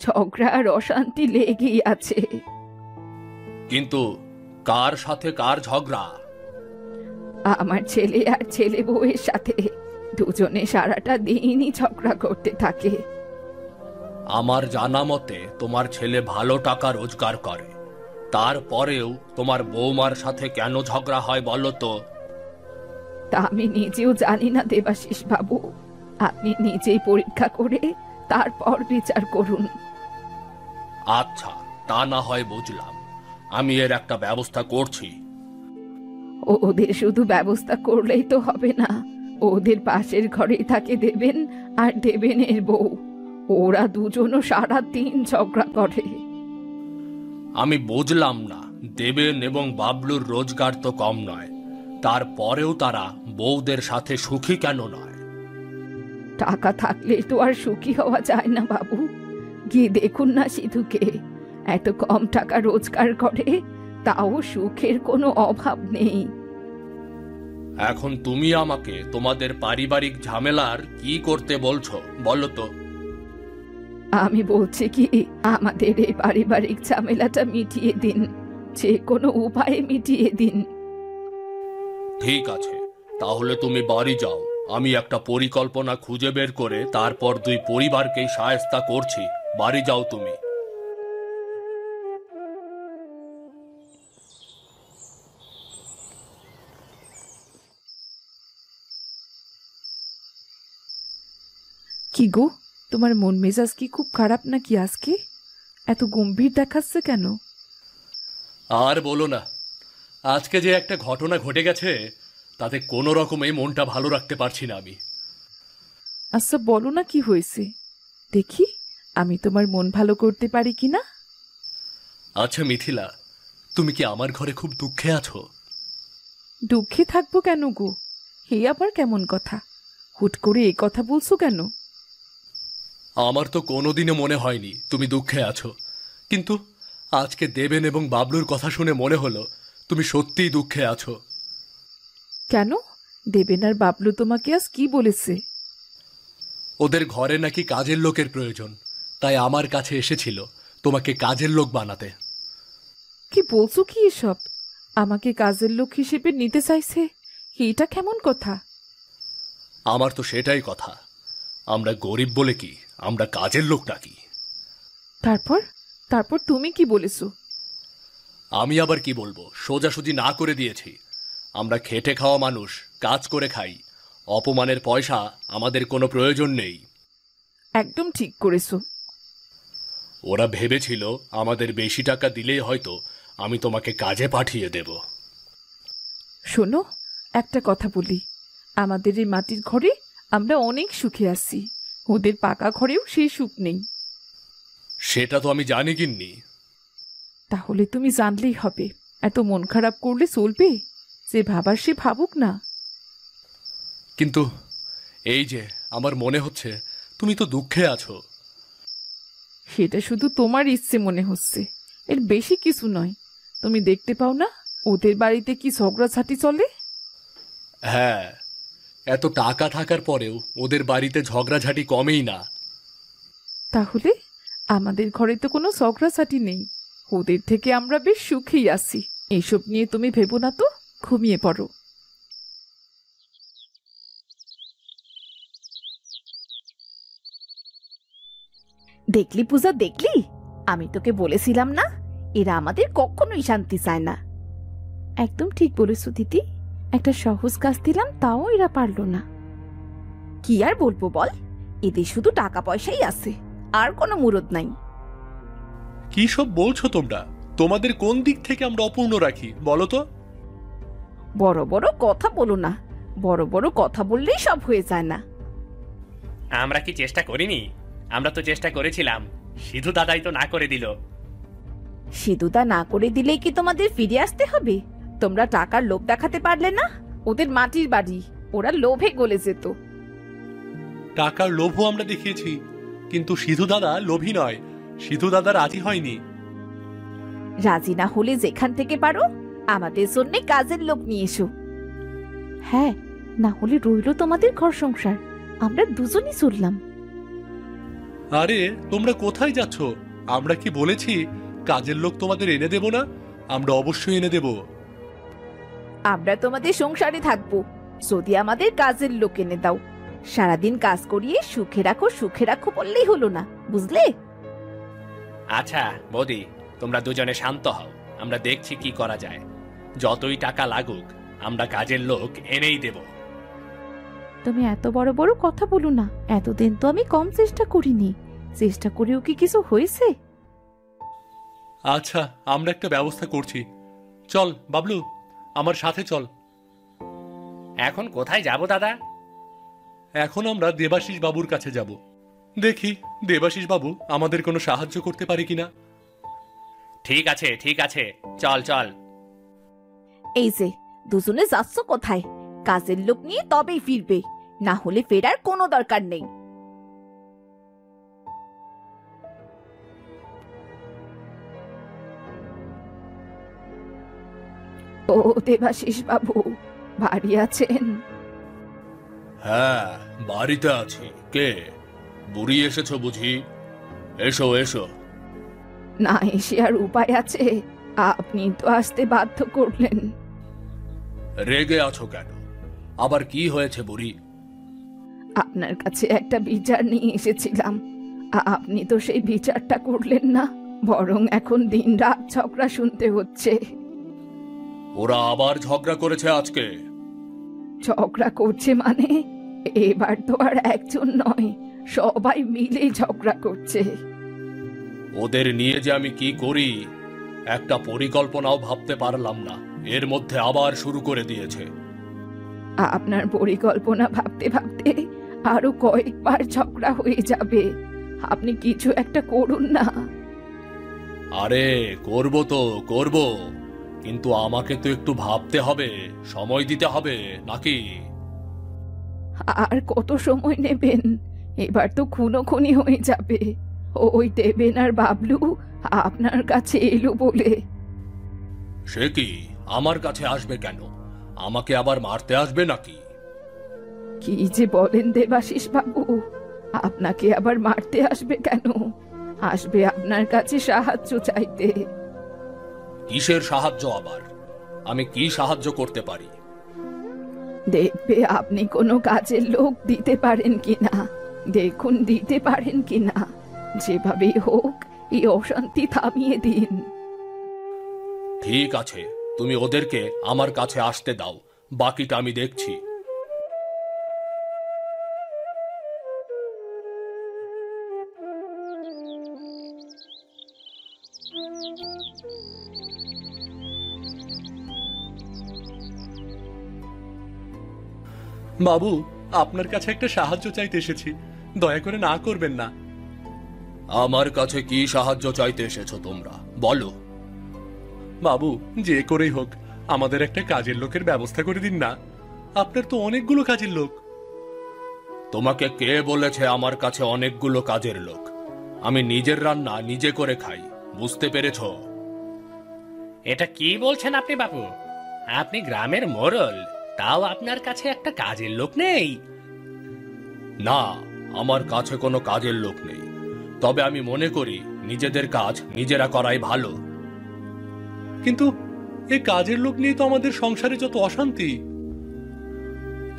ঝগড়া আর অশান্তি লেগেই আছে। কিন্তু কার সাথে কার ঝগড়া? আমার ছেলে আর ছেলে বউয়ের সাথে, দুজনে সারাটা দিনই ঝগড়া করতে থাকে। আমার জানা মতে তোমার ছেলে ভালো টাকা রোজগার করে, তারপরেও তোমার বৌমার সাথে কেন ঝগড়া হয় বলো তো? তা আমি নিজেও জানি না দেবাশিস বাবু, আপনি নিজেই পরীক্ষা করে তারপর বিচার করুন। আচ্ছা, তা না হয় বুঝলাম, আমি এর একটা ব্যবস্থা করছি। ওদের শুধু ব্যবস্থা করলেই তো হবে না, ওদের পাশের ঘরেই থাকে দেবেন আর দেবেনের বউ, ওরা দুজনও সারাদিন ঝগড়া করে। আমি বুঝলাম না, দেবেন এবং বাবলুর রোজগার তো কম নয়, তারপরেও তারা বউদের সাথে সুখী কেন নয়? টাকা থাকলে তো আর সুখী হওয়া যায় না বাবু। গিয়ে দেখুন না সিধুকে, এত কম টাকা রোজগার করে, তাও সুখের কোনো অভাব নেই। এখন তুমি আমাকে তোমাদের পারিবারিক ঝামেলার কি করতে বলছো বলো তো? আমি বলছি কি, আমাদের এই পারিবারিক ঝামেলাটা মিটিয়ে দিন, যে কোনো উপায়ে মিটিয়ে দিন। ঠিক আছে, তাহলে তুমি বাড়ি যাও। আমি একটা পরিকল্পনা খুঁজে বের করে তারপর দুই পরিবারকেই শায়েস্তা করছি। বাড়ি যাও তুমি। কি গো, তোমার মন মেজাজ কি খুব খারাপ নাকি আজকে? এত গম্ভীর দেখাচ্ছে কেন? আর বলো না, আজকে যে একটা ঘটনা ঘটে গেছে তাতে কোনো রকমে মনটা ভালো রাখতে পারছি না আমি। আচ্ছা বলো না কি হয়েছে, দেখি আমি তোমার মন ভালো করতে পারি কিনা। আচ্ছা মিথিলা, তুমি কি আমার ঘরে খুব দুঃখে আছো? দুঃখে থাকবো কেন গো? হে আবার কেমন কথা, হুট করে এই কথা বলছো কেন? আমার তো কোনোদিনও মনে হয়নি তুমি দুঃখে আছো, কিন্তু আজকে দেবেন এবং বাবলুর কথা শুনে মনে হলো তুমি সত্যিই দুঃখে আছো। কেন, দেবেন আর বাবলু তোমাকে আজ কি বলেছে? ওদের ঘরে নাকি কাজের লোকের প্রয়োজন, তাই আমার কাছে এসেছিল তোমাকে কাজের লোক বানাতে। কি বলছো কি এসব? আমাকে কাজের লোক হিসেবে নিতে চাইছে? এটা কেমন কথা? আমার তো সেটাই কথা, আমরা গরিব বলে কি আমরা কাজের লোক নাকি? তারপর তারপর তুমি কি বলেছো? আমি আবার কি বলবো, সোজাসুজি না করে দিয়েছি। আমরা খেটে খাওয়া মানুষ, কাজ করে খাই, অপমানের পয়সা আমাদের কোনো প্রয়োজন নেই। একদম ঠিক করেছো। ওরা ভেবেছিল আমাদের বেশি টাকা দিলেই হয়তো আমি তোমাকে কাজে পাঠিয়ে দেব। শোনো, একটা কথা বলি, আমাদের এই মাটির ঘরে আমরা অনেক সুখে আছি, ওদের পাকা ঘরেও সেই সুখ নেই। সেটা তো আমি জানি গিন্নি। তাহলে তুমি জানলেই হবে, এত মন খারাপ করলে চলবে? যে ভাবার সে ভাবুক না। কিন্তু এই যে আমার মনে হচ্ছে তুমি তো দুঃখে আছো। সেটা শুধু তোমার ইচ্ছে মনে হচ্ছে, এর বেশি কিছু নয়। তুমি দেখতে পাও না ওদের বাড়িতে কি ঝগড়াঝাটি চলে? হ্যাঁ, এত টাকা থাকার পরেও ওদের বাড়িতে ঝগড়াঝাটি কমেই না। তাহলে আমাদের ঘরে তো কোনো ঝগড়াঝাটি নেই, ওদের থেকে আমরা বেশ সুখেই আছি। এসব নিয়ে তুমি ভেবো না তো, ঘুমিয়ে পড়ো। দেখলি পূজা, দেখলি? আমি তোকে বলেছিলাম না, এরা আমাদের কখনোই শান্তি চায় না। একদম ঠিক বলেছো দিদি, একটা সহজ কাজ দিলাম তাও এরা পারলো না। কি আর বলবো বল, এদের শুধু টাকা পয়সাই আছে, আর কোনো মুরদ নাই। কি সব বলছো তোমরা? তোমাদের কোন দিক থেকে আমরা অপূর্ণ রাখি বলো তো? বড় বড় কথা বলো না, বড় বড় কথা বললেই সব হয়ে যায় না। আমরা কি চেষ্টা করিনি? আমরা তো চেষ্টা করেছিলাম, সিধু দাদাই তো না করে দিল। সিধুদা না করে দিলেই কি তোমাদের ফিরে আসতে হবে? তোমরা টাকার লোভ দেখাতে পারলে না? ওদের মাটির বাড়ি, ওরা লোভে গলে যেত। টাকার লোভও আমরা দেখিয়েছি, কিন্তু সিধু দাদা লোভী নয়, সিধু দাদা রাজি হয়নি। রাজি না হলে যেখান থেকে পারো আমাদের জন্য কাজের লোক নিয়ে এসো। হ্যাঁ, না হলে রইল তোমাদের ঘর সংসার, আমরা দুজনই চললাম। আরে তোমরা কোথায় যাচ্ছ? আমরা কি বলেছি কাজের লোক তোমাদের এনে দেব না? আমরা অবশ্যই এনে দেব। আমরা তোমাদের সংসারে থাকবো যদি আমাদের কাজের লোক এনে দাও। সারাদিন কাজ করিয়ে সুখে রাখো সুখে রাখো বললেই হলো না, বুঝলে? আচ্ছা বৌদি, তোমরা দুজনে শান্ত হও, আমরা দেখছি কি করা যায়। যতই টাকা লাগুক আমরা কাজের লোক এনেই দেব। তুমি এত বড় বড় কথা বলো না, এতদিন তো আমি কম চেষ্টা করিনি, চেষ্টা করেও কি কিছু হয়েছে? আচ্ছা, আমরা একটা ব্যবস্থা করছি। চল বাবলু, আমার সাথে চল। এখন কোথায় যাব দাদা? এখন আমরা দেবাশিস বাবুর কাছে যাব, দেখি দেবাশিস বাবু আমাদের কোনো সাহায্য করতে পারে কিনা। ঠিক আছে ঠিক আছে, চল চল। এই যে দুজনে যাচ্ছ কোথায়? কাজের লোক নিয়ে তবেই ফিরবে, না হলে ফেরার কোনো দরকার নেই। ও দেবাশিস বাবু, বাড়ি আছেন? হ্যাঁ, বাড়িতে আছি। কে? বুড়ি এসেছো বুঝি? এসো এসো। না এসে আর উপায় আছে? আপনি তো আসতে বাধ্য করলেন। রেগে আছো কেন? আবার কি হয়েছে বুড়ি? আপনার কাছে একটা বিচার নিয়ে এসেছিলাম। আপনি তো সেই বিচারটা করলেন না, বরং এখন দিনরাত ঝগড়া শুনতে হচ্ছে। ওরা আবার ঝগড়া করেছে আজকে? ঝগড়া করছে মানে? এবার তো আর একজন নয়, সবাই মিলে ঝগড়া করছে। ওদের নিয়ে যে আমি কি করি একটা পরিকল্পনাও ভাবতে পারলাম না, এর মধ্যে আবার শুরু করে দিয়েছে। আপনার পরিকল্পনা ভাবতে ভাবতে আরো কয়েকবার ঝগড়া হয়ে যাবে। আপনি কিছু একটা করুন না। আরে করব তো করব, কিন্তু আমাকে তো একটু ভাবতে হবে, সময় দিতে হবে নাকি? আর কত সময় নেবেন? এবার তো খুনোখুনি হয়ে যাবে। ওই দেবেন আর বাবলু আপনার কাছে এলো বলে। সে কি আমার কাছে আসবে কেন? আমাকে আবার মারতে আসবে নাকি? কি যে বলেন দেবাশিস বাবু, আপনাকে আবার মারতে আসবে কেন? আসবে আপনার কাছে সাহায্য চাইতে। কিসের সাহায্য আবার? আমি কি সাহায্য করতে পারি? দেখবে আপনি কোনো কাজের লোক দিতে পারেন কিনা, দেখুন দিতে পারেন কিনা। যেভাবেই হোক এই অশান্তি থামিয়ে দিন। ঠিক আছে, তুমি ওদেরকে আমার কাছে আসতে দাও, বাকিটা আমি দেখছি। বাবু, আপনার কাছে একটা সাহায্য চাইতে এসেছি, দয়া করে না করবেন না। আমার কাছে কি সাহায্য চাইতে এসেছো তোমরা, বলো। বাবু, যে করেই হোক আমাদের একটা কাজের লোকের ব্যবস্থা করে দিন না। আপনার তো অনেকগুলো কাজের লোক। তোমাকে কে বলেছে আমার কাছে অনেকগুলো কাজের লোক? আমি নিজের রান্না নিজে করে খাই, বুঝতে পেরেছ? এটা কি বলছেন আপনি বাবু? আপনি গ্রামের মোড়ল, তাও আপনার কাছে একটা কাজের লোক নেই? না, আমার কাছে কোনো কাজের লোক নেই, তবে আমি মনে করি নিজেদের কাজ নিজেরা করাই ভালো। কিন্তু এই কাজের লোক নিয়ে তো আমাদের সংসারে যত অশান্তি।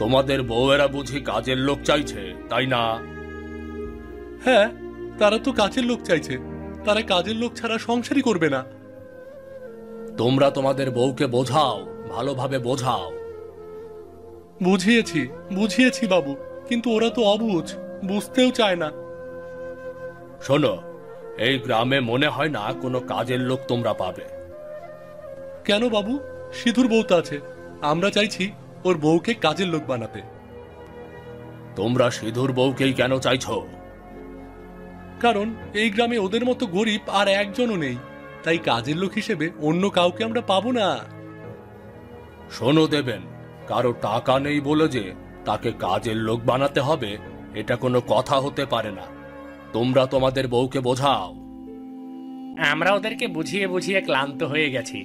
তোমাদের বউয়েরা বুঝি কাজের লোক চাইছে, তাই না? হ্যাঁ, তারা তো কাজের লোক চাইছে, তারা কাজের লোক ছাড়া সংসারই করবে না। তোমরা তোমাদের বউকে বোঝাও, ভালোভাবে বোঝাও। বুঝিয়েছি বুঝিয়েছি বাবু, কিন্তু ওরা তো অবুঝ, বুঝতেও চায় না। শোনো, এই গ্রামে মনে হয় না কোনো কাজের লোক তোমরা পাবে। কেন বাবু? সিধুর বউ তো আছে, আমরা চাইছি ওর বউকে কাজের লোক বানাতে। তোমরা সিধুর বউকেই কেন চাইছো? কারণ এই গ্রামে ওদের মতো গরিব আর একজনও নেই, তাই কাজের লোক হিসেবে অন্য কাউকে আমরা পাবো না। শোনো দেবেন, কারো টাকা নেই বলে যে তাকে কাজের লোক বানাতে হবে এটা কোনো কথা হতে পারে না। তোমরা তোমাদের বউকে বোঝাও। আমরা ওদেরকে বুঝিয়ে বুঝিয়ে ক্লান্ত হয়ে গেছি,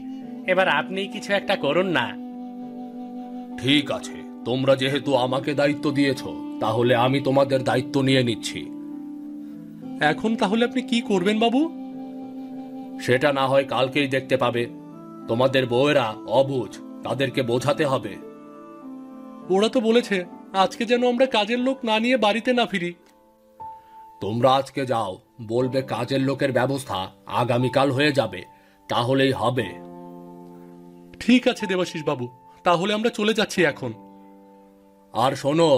এবার আপনি কিছু একটা করুন না। ঠিক আছে, তোমরা যেহেতু আমাকে দায়িত্ব দিয়েছো, তাহলে আমি তোমাদের দায়িত্ব নিয়ে নিচ্ছি। এখন তাহলে আপনি কি করবেন বাবু? সেটা না হয় কালকেই দেখতে পাবে। তোমাদের বউয়েরা অবুঝ, তাদেরকে বোঝাতে হবে। ওরা তো বলেছে আজকে যেন আমরা কাজের লোক না নিয়ে বাড়িতে না ফিরি। তোমরা আজকে যাও, বলবে কাজের লোকের ব্যবস্থা আগামীকাল হয়ে যাবে, তাহলেই হবে। ঠিক আছে দেবাশিস বাবু, তাহলে আমরা চলে যাচ্ছি এখন। আর শোনো,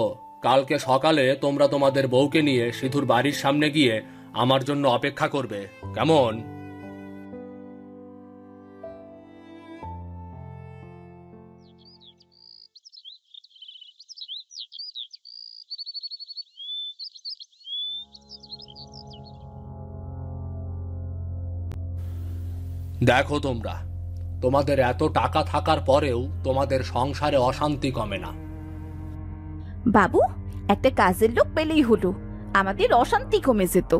কালকে সকালে তোমরা তোমাদের বউকে নিয়ে সিধুর বাড়ির সামনে গিয়ে আমার জন্য অপেক্ষা করবে, কেমন? দেখো তোমরা, তোমাদের এত টাকা থাকার পরেও তোমাদের সংসারে অশান্তি কমে না। বাবু, একটা কাজের লোক পেলেই হলো, আমাদের অশান্তি কমে যেত।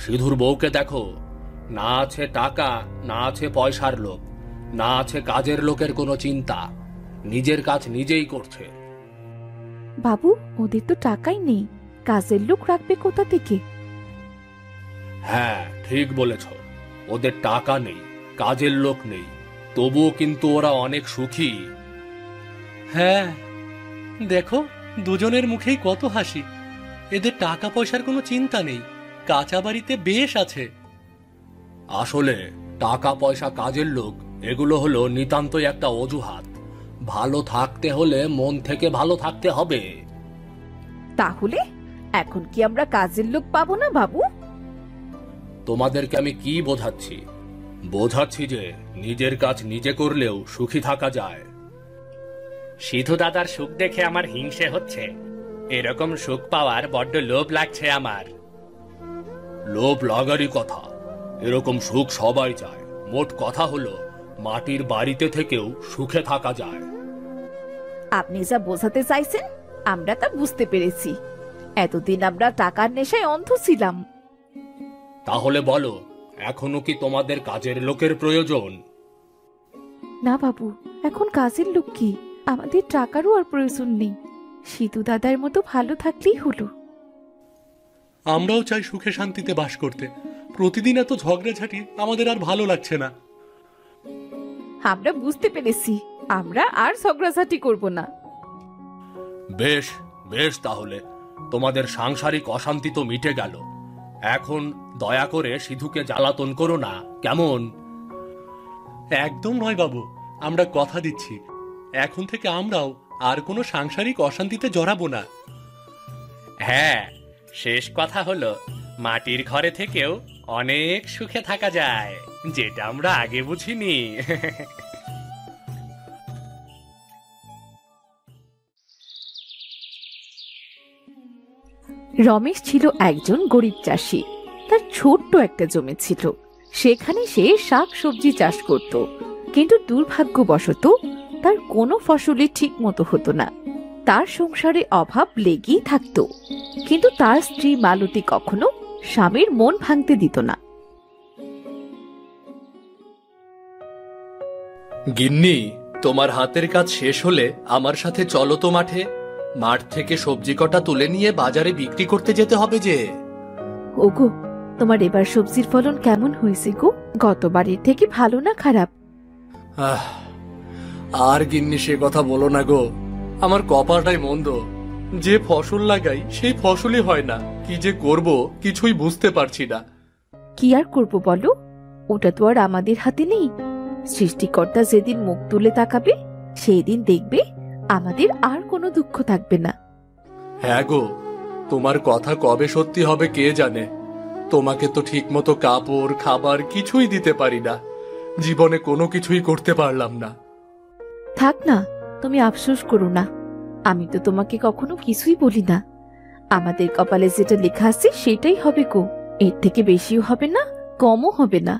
সিধুর বউকে দেখো, না আছে টাকা, না আছে পয়সার লোভ, না আছে কাজের লোকের কোনো চিন্তা, নিজের কাজ নিজেই করছে। বাবু, ওদের তো টাকাই নেই, কাজের লোক রাখবে কোথা থেকে? হ্যাঁ, ঠিক বলেছ। ওদের টাকা নেই, কাজের লোক নেই, তবুও কিন্তু ওরা অনেক সুখী। হ্যাঁ, দেখো দুজনের মুখেই কত হাসি। এদের টাকা পয়সার কোনো চিন্তা নেই, কাঁচা বাড়িতে বেশ আছে। আসলে টাকা পয়সা, কাজের লোক এগুলো হলো নিতান্তই একটা অজুহাত। ভালো থাকতে হলে মন থেকে ভালো থাকতে হবে। তাহলে এখন কি আমরা কাজের লোক পাবো না বাবু? তোমাদেরকে আমি কি বোঝাচ্ছি? বোঝাচ্ছি যে নিজের কাজ নিজে করলেও সুখী থাকা যায়। সিধু দাদার সুখ দেখে আমার হিংসে হচ্ছে। এরকম সুখ পাওয়ার বড্ড লোভ লাগছে আমার। লোভ লাগারই কথা, এরকম সুখ সবাই চায়। মোট কথা হলো মাটির বাড়িতে থেকেও সুখে থাকা যায়। আপনি যা বোঝাতে চাইছেন আমরা তা বুঝতে পেরেছি। এতদিন আমরা টাকার নেশায় অন্ধ ছিলাম। তাহলে বলো, এখনো কি তোমাদের কাজের লোকের প্রয়োজন? না বাবু, এখন কাজের লোক কি, আমাদের টাকারও আর প্রয়োজন নেই। সিধু দাদার মতো ভালো থাকলেই হলো। আমরাও চাই সুখে শান্তিতে বাস করতে। প্রতিদিন এত ঝগড়াঝাটি আমাদের আর ভালো লাগছে না। আমরা বুঝতে পেরেছি, আমরা আর ঝগড়াঝাটি করব না। বেশ বেশ, তাহলে তোমাদের সাংসারিক অশান্তি তো মিটে গেল। এখন দয়া করে সিধুকে জ্বালাতন করো না, কেমন? একদম নয় বাবু, আমরা কথা দিচ্ছি এখন থেকে আমরাও আর কোনো সাংসারিক অশান্তিতে জড়াবো না। হ্যাঁ, শেষ কথা হলো মাটির ঘরে থেকেও অনেক সুখে থাকা যায়, যেটা আমরা আগে বুঝিনি। রমেশ ছিল একজন গরিব চাষি। তার ছোট্ট একটা জমি ছিল, সেখানে সে শাক সবজি চাষ করত। কিন্তু দুর্ভাগ্যবশত তার কোনো ফসলই ঠিক মতো হতো না। তার সংসারে অভাব লেগেই থাকতো। কিন্তু তার স্ত্রী মালতী কখনো স্বামীর মন ভাঙতে দিত না। গিন্নি, তোমার হাতের কাজ শেষ হলে আমার সাথে চলো তো মাঠে। মাঠ থেকে সবজি কটা তুলে নিয়ে বাজারে বিক্রি করতে যেতে হবে যে। ওগো, তোমার এবার সবজির ফলন কেমন হয়েছে গো? গতবারের থেকে ভালো না খারাপ? আর গিন্নি সে কথা বলো না গো, আমার কপালটাই মন্দ। যে ফসল লাগাই সেই ফসলই হয় না। কি যে করব কিছুই বুঝতে পারছি না। কি আর করব বলো, ওটা তো আর আমাদের হাতে নেই। সৃষ্টিকর্তা যেদিন মুখ তুলে তাকাবে সেই দিন দেখবে আমাদের আর কোনো দুঃখ থাকবে না। হ্যাঁ গো, তোমার কথা কবে সত্যি হবে কে জানে। তোমাকে তো ঠিক মতো কাপড় খাবার কিছুই দিতে পারি না। জীবনে কোনো কিছুই করতে পারলাম না। থাক না, তুমি আফসোস করো না। আমি তো তোমাকে কখনো কিছুই বলি না। আমাদের কপালে যেটা লেখা আছে সেটাই হবে গো। এর থেকে বেশিও হবে না, কমও হবে না।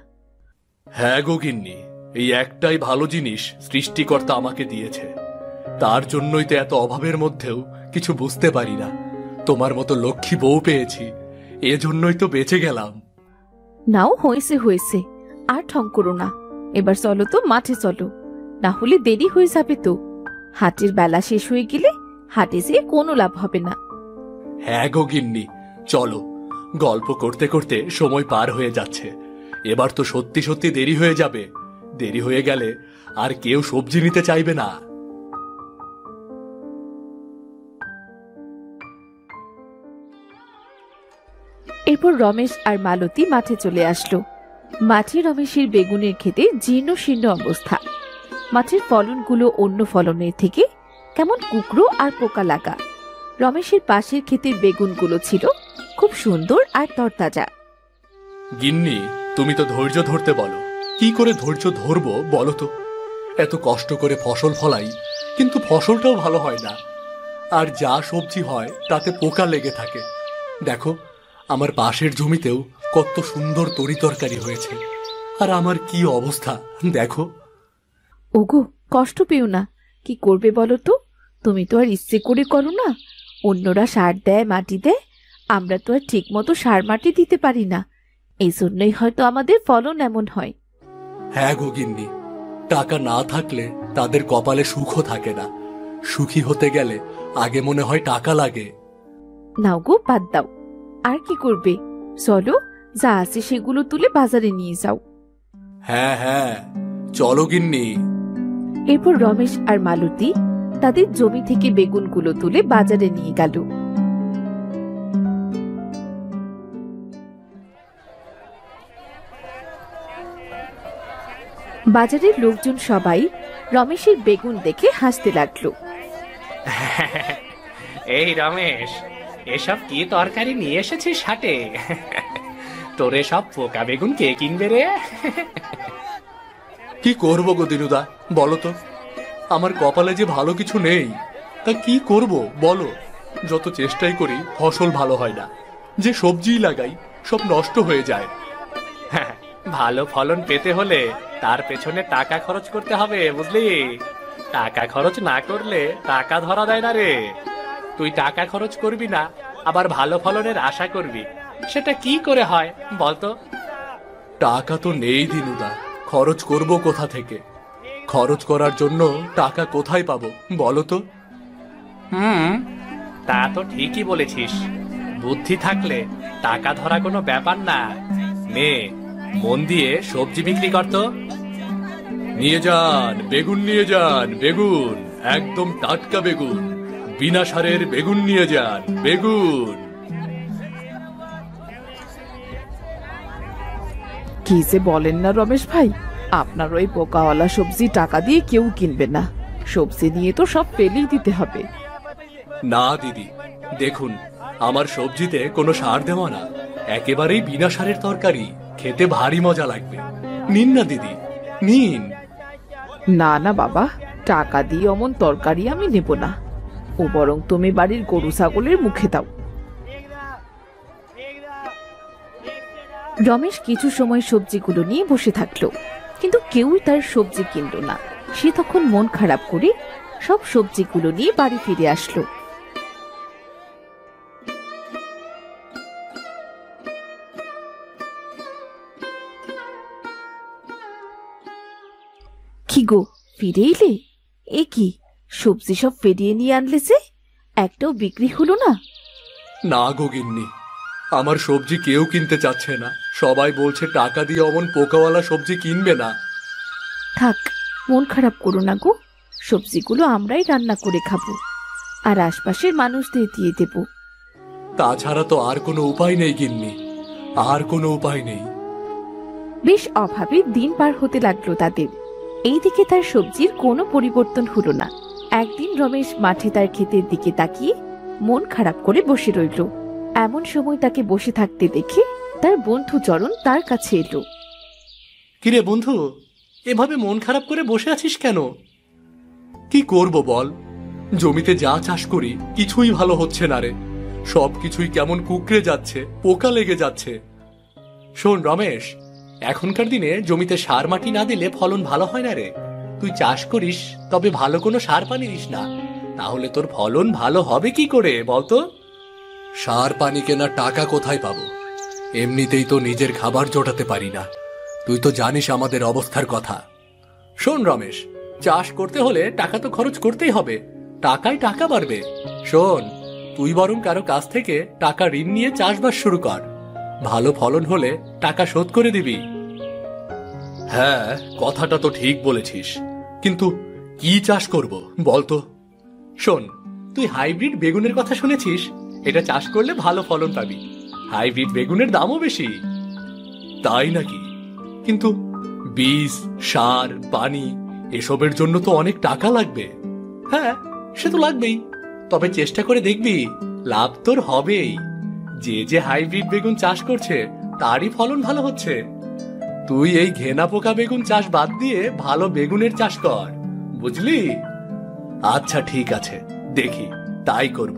হ্যাঁ গো গিন্নি, এই একটাই ভালো জিনিস সৃষ্টিকর্তা আমাকে দিয়েছে। তার জন্যই তো এত অভাবের মধ্যেও কিছু বুঝতে পারি না। তোমার মতো লক্ষ্মী বউ পেয়েছি, এজন্যই তো বেঁচে গেলাম। নাও, হয়েছে হয়েছে, আর ঠং করো না। এবার চলো তো মাঠে চলো, না হলে দেরি হয়ে যাবে তো। হাটের বেলা শেষ হয়ে গেলে হাটে যেয়ে কোনো লাভ হবে না। হ্যাঁ গো গিন্নি, চলো। গল্প করতে করতে সময় পার হয়ে যাচ্ছে। এবার তো সত্যি সত্যি দেরি হয়ে যাবে। দেরি হয়ে গেলে আর কেউ সবজি নিতে চাইবে না। এরপর রমেশ আর মালতী মাঠে চলে আসলো। মাঠে রমেশের বেগুনের ক্ষেতে জীর্ণ শীর্ণ অবস্থা। মাঠের ফলনগুলো অন্য ফলনের থেকে কেমন কুকড়ো আর পোকা লাগা। রমেশের পাশের ক্ষেতের বেগুনগুলো ছিল খুব সুন্দর আর তরতাজা। গিন্নি, তুমি তো ধৈর্য ধরতে বলো। কি করে ধৈর্য ধরবো বলো তো? এত কষ্ট করে ফসল ফলাই, কিন্তু ফসলটাও ভালো হয় না। আর যা সবজি হয় তাতে পোকা লেগে থাকে। দেখো, আমার পাশের জমিতেও কত সুন্দর তরিতরকারি হয়েছে, আর আমার কি অবস্থা দেখো। ওগো, কষ্ট পেও না। কি করবে বলো তো? তুমি তো আর ইচ্ছে করে করো না। অন্যরা সার দেয়, মাটি দেয়, আমরা তো আর ঠিক মতো সার মাটি দিতে পারি না। এই জন্যই হয়তো আমাদের ফলন এমন হয়। হ্যাঁ গো গিন্নি, টাকা না থাকলে তাদের কপালে সুখও থাকে না। সুখী হতে গেলে আগে মনে হয় টাকা লাগে। নাও গো, বাদ দাও। আর কি করবে? চলো যা আছে সেগুলো তুলে বাজারে নিয়ে যাও। হ্যাঁ হ্যাঁ, চলো গিন্নি। এরপর রমেশ আর মালতী তাদের জমি থেকে বেগুনগুলো তুলে বাজারে নিয়ে গেল। বাজারের লোকজন সবাই রমেশের বেগুন দেখে হাসতে লাগলো। এই রমেশ, এসব কি তরকারি নিয়ে এসেছিস হাটে? তোর সব পোকা বেগুন কে কিনবে রে? কি করবো গো দিনুদা, বলো তো। আমার কপালে যে ভালো কিছু নেই, তা কি করব বলো। যত চেষ্টাই করি ফসল ভালো হয় না, যে সবজি লাগাই সব নষ্ট হয়ে যায়। ভালো ফলন পেতে হলে তার পেছনে টাকা খরচ করতে হবে, বুঝলি? টাকা খরচ না করলে টাকা ধরা দেয় না রে। তুই টাকা খরচ করবি না, আবার ভালো ফলনের আশা করবি, সেটা কি করে হয় বলতো? টাকা তো নেই দিনুদা, খরচ করব কোথা থেকে? খরচ করার জন্য টাকা কোথায় পাবো বলো তো? তা তো ঠিকই বলেছিস। বুদ্ধি থাকলে টাকা ধরা কোনো ব্যাপার না। নে, মন দিয়ে সবজি বিক্রি করতো। নিয়ে যান বেগুন, নিয়ে যান বেগুন, একদম টাটকা বেগুন, বিনা সারের বেগুন নিয়ে যান, বেগুন। কি যে বলেন না রমেশ ভাই, আপনার ওই পোকাওয়ালা সবজি টাকা দিয়ে কেউ কিনবে না। সবজি নিয়ে তো সব ফেলেই দিতে হবে। না দিদি, দেখুন আমার সবজিতে কোনো সার দেওয়া না, একেবারেই বিনা সারের তরকারি, খেতে ভারী মজা লাগবে। নিন না দিদি, নিন। না না বাবা, টাকা দিয়ে অমন তরকারি আমি নেব না। ও বরং তুমি বাড়ির গরু ছাগলের মুখে দাও। রমেশ কিছু সময় সবজিগুলো নিয়ে বসে থাকলো, কিন্তু কেউই তার সবজি কিনলো না। সে তখন মন খারাপ করে সব সবজিগুলো নিয়ে বাড়ি ফিরে আসলো। কি গো, ফিরে এলে? এ কি, সবজি সব ফেরিয়ে নিয়ে আনলে যে, একটাও বিক্রি হলো না? না গো গিন্নি, আমার সবজি কেউ কিনতে চাচ্ছে না। সবাই বলছে টাকা দিয়ে অমন পোকাওয়ালা সবজি কিনবে না। থাক, মন খারাপ করো না গো, সবজিগুলো আমরাই রান্না করে খাবো, আর আশপাশের মানুষদের দিয়ে দেব। তাছাড়া তো আর কোনো উপায় নেই গিন্নি, আর কোনো উপায় নেই। বেশ অভাবে দিন পার হতে লাগলো তাদের। এইদিকে তার সবজির কোনো পরিবর্তন হলো না। একদিন রমেশ মাঠে তার ক্ষেতের দিকে তাকিয়ে মন খারাপ করে বসে রইল। এমন সময় তাকে বসে থাকতে দেখে তার বন্ধু চরণ তার কাছে এলো। কিরে বন্ধু, এভাবে মন খারাপ করে বসে আছিস কেন? কি করব বল, জমিতে যা চাষ করি কিছুই ভালো হচ্ছে না রে। সব কিছুই কেমন কুকড়ে যাচ্ছে, পোকা লেগে যাচ্ছে। শোন রমেশ, এখনকার দিনে জমিতে সার মাটি না দিলে ফলন ভালো হয় না রে। তুই চাষ করিস, তবে ভালো কোনো সার পানি দিস না, তাহলে তোর ফলন ভালো হবে কি করে বলতো? সার পানি কেনার টাকা কোথায় পাবো? এমনিতেই তো নিজের খাবার জোটাতে পারি না। তুই তো জানিস আমাদের অবস্থার কথা। শোন রমেশ, চাষ করতে হলে টাকা তো খরচ করতেই হবে, টাকায় টাকা বাড়বে। শোন, তুই বরং কারো কাছ থেকে টাকা ঋণ নিয়ে চাষবাস শুরু কর, ভালো ফলন হলে টাকা শোধ করে দিবি। হ্যাঁ, কথাটা তো ঠিক বলেছিস, কিন্তু কি চাষ করব বলতো? শোন, তুই হাইব্রিড বেগুনের কথা শুনেছিস? এটা চাষ করলে ভালো ফলন পাবি। হাইব্রিড বেগুনের দামও বেশি। তাই নাকি? কিন্তু বীজ, সার, পানি এসবের জন্য তো অনেক টাকা লাগবে। হ্যাঁ, সে তো লাগবেই, তবে চেষ্টা করে দেখবি, লাভ তোর হবেই। যে যে হাইব্রিড বেগুন চাষ করছে তারই ফলন ভালো হচ্ছে। তুই এই ঘেনা পোকা বেগুন চাষ বাদ দিয়ে ভালো বেগুনের চাষ কর, বুঝলি? আচ্ছা ঠিক আছে, দেখি তাই করব।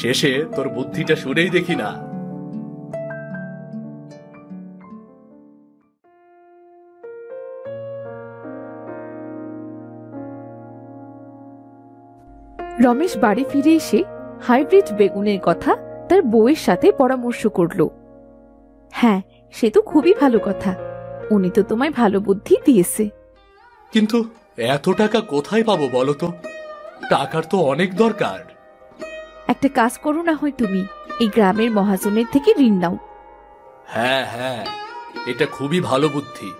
শেষে তোর বুদ্ধিটা শুনেই দেখি না। রমেশ বাড়ি ফিরে এসে হাইব্রিড বেগুনের কথা তার বউয়ের সাথে পরামর্শ করল। হ্যাঁ, সে তো খুবই ভালো কথা, উনি তো তোমায় ভালো বুদ্ধি দিয়েছে। কিন্তু এত টাকা কোথায় পাবো বলো তো? টাকার তো অনেক দরকার। একটা কাজ করো না হয়, তুমি এই গ্রামের মহাজনের থেকে ঋণ নাও। হ্যাঁ হ্যাঁ, এটা খুবই ভালো বুদ্ধি।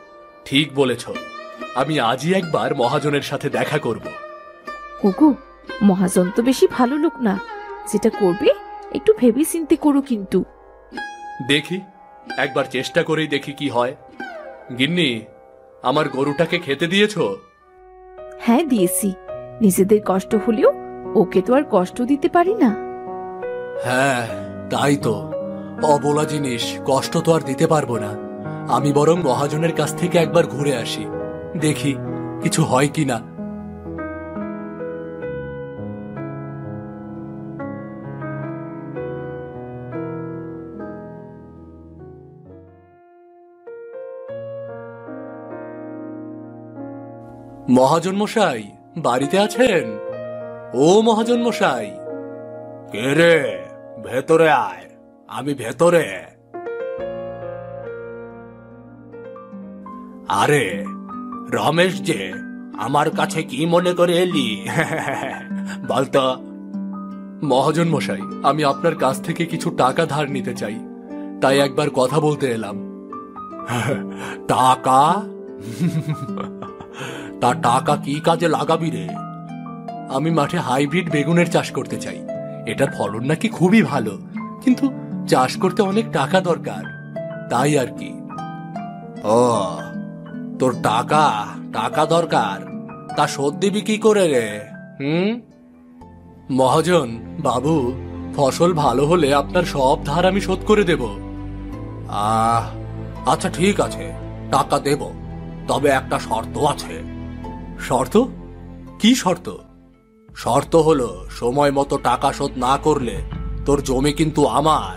ঠিক বলেছ, আমি আজই একবার মহাজনের সাথে দেখা করব। ওগো, মহাজন তো বেশি ভালো লোক না, যেটা করবে একটু ভেবে চিন্তে করো কিন্তু। দেখি, একবার চেষ্টা করেই দেখি কি হয়। গিন্নি, আমার গরুটাকে খেতে দিয়েছো? হ্যাঁ দিয়েছি, নিজেদের কষ্ট হলেও ওকে তো আর কষ্ট দিতে পারি না। হ্যাঁ তাই তো, অবলা জিনিস কষ্ট তো আর দিতে পারবো না। আমি বরং মহাজনের কাছ থেকে একবার ঘুরে আসি, দেখি কিছু হয় কিনা। মহাজন মশাই বাড়িতে আছেন? ও মহাজন মশাই। কে রে? ভেতরে আয়, আমি ভেতরে। আরে রমেশ যে, আমার কাছে কি মনে করে এলি? বলতো। মহাজন মশাই, আমি আপনার কাছ থেকে কিছু টাকা ধার নিতে চাই, তাই একবার কথা বলতে এলাম। টাকা? তা টাকা কি কাজে লাগাবি রে? আমি মাঠে হাইব্রিড বেগুনের চাষ করতে চাই। এটার ফলন নাকি খুবই ভালো, কিন্তু চাষ করতে অনেক টাকা দরকার, তাই আর কি। ও, তোর টাকা টাকা দরকার, তা শোধ দিবি কি করে রে? মহাজন বাবু, ফসল ভালো হলে আপনার সব ধার আমি শোধ করে দেব। আচ্ছা ঠিক আছে, টাকা দেব, তবে একটা শর্ত আছে। শর্ত? কি শর্ত? শর্ত হলো, সময় মতো টাকা শোধ না করলে তোর জমি কিন্তু আমার।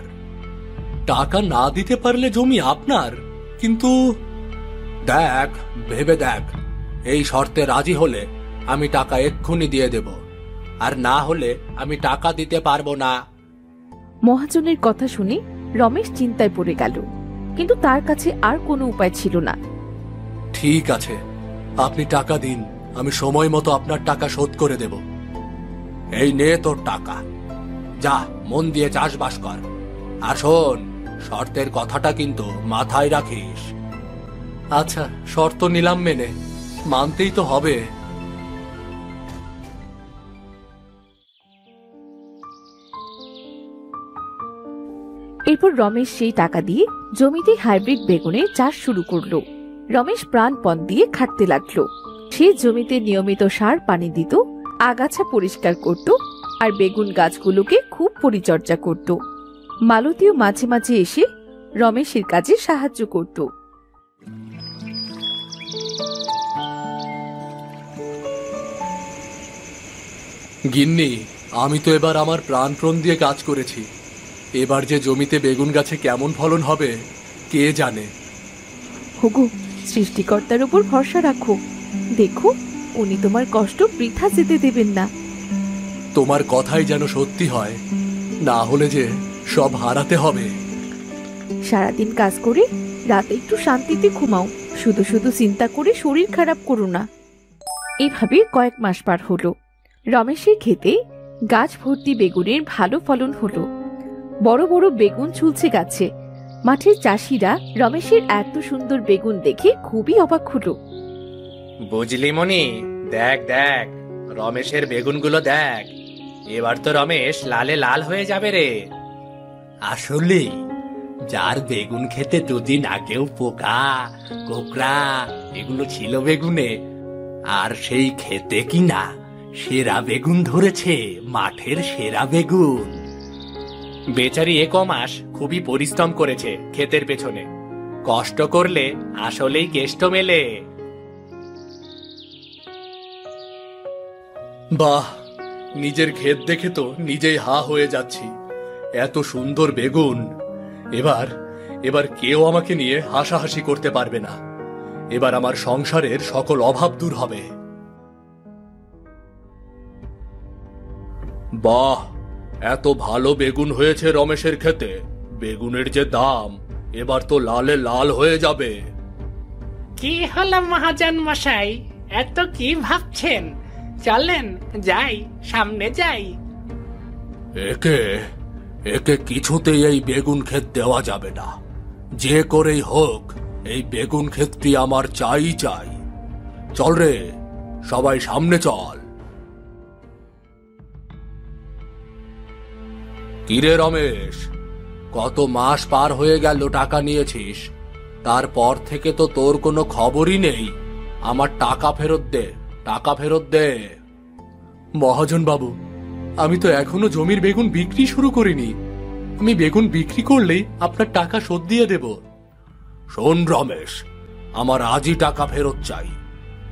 টাকা না দিতে পারলে জমি আপনার? কিন্তু দেখ, ভেবে দেখ, এই শর্তে রাজি হলে আমি টাকা এক্ষুনি দিয়ে দেব, আর না হলে আমি টাকা দিতে পারবো না। মহাজনের কথা শুনে রমেশ চিন্তায় পড়ে গেল, কিন্তু তার কাছে আর কোনো উপায় ছিল না। ঠিক আছে, আপনি টাকা দিন, আমি সময় মতো আপনার টাকা শোধ করে দেব। এই নে তোর টাকা, যা মন দিয়ে চাষবাস কর। আর শোন, শর্তের কথাটা কিন্তু মাথায় রাখিস। আচ্ছা, শর্ত নিলাম মেনে, মানতেই তো হবে। এরপর রমেশ সেই টাকা দিয়ে জমিতে হাইব্রিড বেগুনের চাষ শুরু করলো। রমেশ প্রাণপণ দিয়ে খাটতে লাগলো। সে জমিতে নিয়মিত সার পানি দিত, আগাছা পরিষ্কার করত, আর বেগুন গাছগুলোকে খুব পরিচর্যা করত। মালতীও মাঝে মাঝে এসে রমেশের কাজে সাহায্য করত। গিন্নি, আমি তো এবার আমার প্রাণপণ দিয়ে কাজ করেছি। এবার যে জমিতে বেগুন গাছে কেমন ফলন হবে কে জানে। হোগো, সৃষ্টিকর্তার উপর ভরসা রাখো, দেখো উনি তোমার কষ্ট বৃথা যেতে দেবেন না। তোমার কথাই যেন সত্যি হয়, না হলে যে সব হারাতে হবে। সারাদিন কাজ করে রাতে একটু শান্তিতে ঘুমাও, শুধু শুধু চিন্তা করে শরীর খারাপ করো না। এভাবে কয়েক মাস পার হলো। রমেশের ক্ষেতে গাছ ভর্তি বেগুনের ভালো ফলন হলো। বড় বড় বেগুন ঝুলছে গাছে। মাঠের চাষিরা রমেশের এত সুন্দর বেগুন দেখে খুবই অবাক হলো। বুঝলি মনি, দেখ দেখ রমেশের বেগুনগুলো দেখ, এবার তো রমেশ লালে লাল হয়ে যাবে রে। আসলে যার বেগুন খেতে দুদিন আগেও পোকা কোকড়া এগুলো ছিল বেগুনে, আর সেই খেতে কিনা সেরা বেগুন ধরেছে, মাঠের সেরা বেগুন। বেচারি এক মাস খুবই পরিশ্রম করেছে ক্ষেতের পেছনে, কষ্ট করলে আসলেই কেষ্ট মেলে। বাহ, নিজের ক্ষেত দেখে তো নিজেই হা হয়ে যাচ্ছি। এত সুন্দর বেগুন, এবার কেউ আমাকে নিয়ে হাসাহাসি করতে পারবে না। এবার আমার সংসারের সকল অভাব দূর হবে। বাহ, এত ভালো বেগুন হয়েছে রমেশের ক্ষেতে। বেগুনের যে দাম, এবার তো লালে লাল হয়ে যাবে। কি হলো মহাজন মশাই, এত কি ভাবছেন? চলেন যাই, সামনে যাই। একে কিছুতেই এই বেগুন ক্ষেত দেওয়া যাবে না। যে করেই হোক এই বেগুন ক্ষেতটি আমার চাই চাই। চল রে, সবাই সামনে চল। কিরে রমেশ, কত মাস পার হয়ে গেল টাকা নিয়েছিস, তারপর থেকে তো তোর কোনো খবরই নেই। আমার টাকা ফেরত দে, টাকা ফেরত দে। মহাজন বাবু, আমি তো এখনো জমির বেগুন বিক্রি শুরু করিনি। আমি বেগুন বিক্রি করলেই আপনার টাকা শোধ দিয়ে দেব। শোন রমেশ, আমার আজই টাকা ফেরত চাই।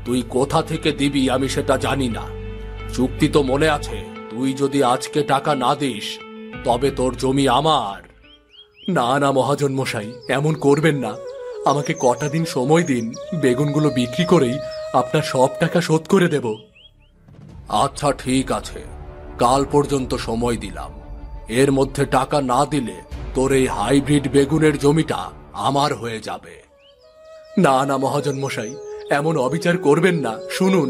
তুই কোথা থেকে দিবি আমি সেটা জানি না, চুক্তি তো মনে আছে। তুই যদি আজকে টাকা না দিস তবে তোর জমি আমার। না না মহাজন মশাই, এমন করবেন না। আমাকে কটা দিন সময় দিন, বেগুনগুলো বিক্রি করেই আপনার সব টাকা শোধ করে দেব। আচ্ছা ঠিক আছে, কাল পর্যন্ত সময় দিলাম। এর মধ্যে টাকা না দিলে তোর এই হাইব্রিড বেগুনের জমিটা আমার হয়ে যাবে। না না মহাজন মশাই, এমন অবিচার করবেন না। শুনুন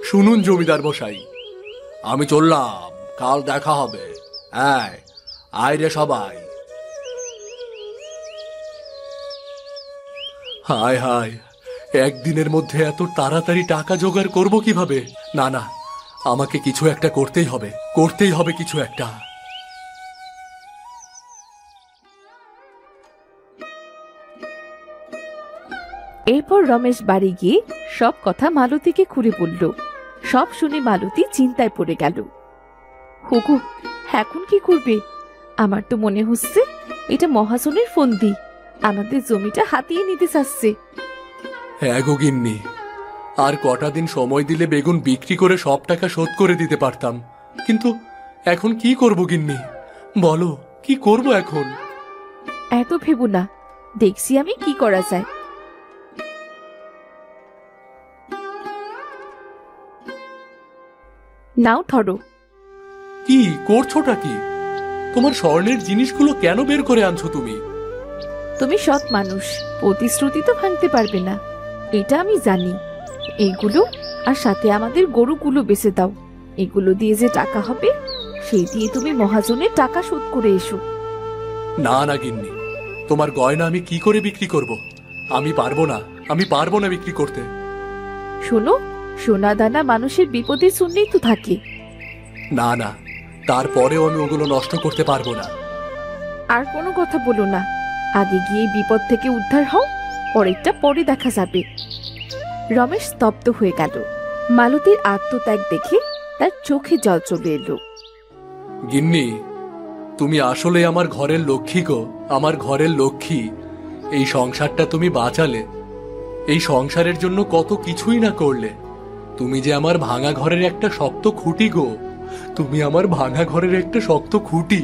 শুনুন জমিদার মশাই। আমি চললাম, কাল দেখা হবে। আয় রে সবাই। হায় হায়, একদিনের মধ্যে এত তাড়াতাড়ি টাকা জোগাড় করব কিভাবে? না না, আমাকে কিছু একটা করতেই হবে, করতেই হবে কিছু একটা। এরপর রমেশ বাড়ি গিয়ে সব কথা মালতীকে খুলে বলল। সব শুনে মালতী চিন্তায় পড়ে গেল। হুগু, এখন কি করবে? আমার তো মনে হচ্ছে এটা মহাজনের ফন্দি, আমাদের জমিটা হাতিয়ে নিতে চাচ্ছে। হ্যাঁ গো গিন্নি, আর কটা দিন সময় দিলে বেগুন বিক্রি করে সব টাকা শোধ করে দিতে পারতাম। কিন্তু এখন কি করব গিন্নি, বলো কি করব এখন? এত ভেবো না, দেখছি আমি কি করা যায়। নাও ধরো। কি করছোটা কি? তোমার স্বর্ণের জিনিসগুলো কেন বের করে আনছো তুমি? তুমি সৎ মানুষ, প্রতিশ্রুতি তো ভাঙতে পারবে না, এটা আমি জানি। এইগুলো আর সাথে আমাদের গরুগুলো বেচে দাও। এগুলো দিয়ে যে টাকা হবে সেই দিয়ে তুমি মহাজনের টাকা শোধ করে এসো। না না গিন্নি, তোমার গয়না আমি কি করে বিক্রি করব? আমি পারবো না, আমি পারবো না বিক্রি করতে। শোনো, সোনা দানা মানুষের বিপদের জন্যই তো থাকে। না না, তারপরেও আমি ওগুলো নষ্ট করতে পারবো না। আর কোনো কথা বলো না, আগে গিয়ে বিপদ থেকে উদ্ধার হও, পরেরটা পরে দেখা যাবে। রমেশ স্তব্ধ হয়ে গেল। মালতীর আত্মত্যাগ দেখে তার চোখে জল চলে এলো। গিন্নি, তুমি আসলে আমার ঘরের লক্ষ্মী গো, আমার ঘরের লক্ষ্মী। এই সংসারটা তুমি বাঁচালে, এই সংসারের জন্য কত কিছুই না করলে। তুমি যে আমার ভাঙা ঘরের একটা শক্ত খুঁটি গো, তুমি আমার ভাঙা ঘরের একটা শক্ত খুঁটি।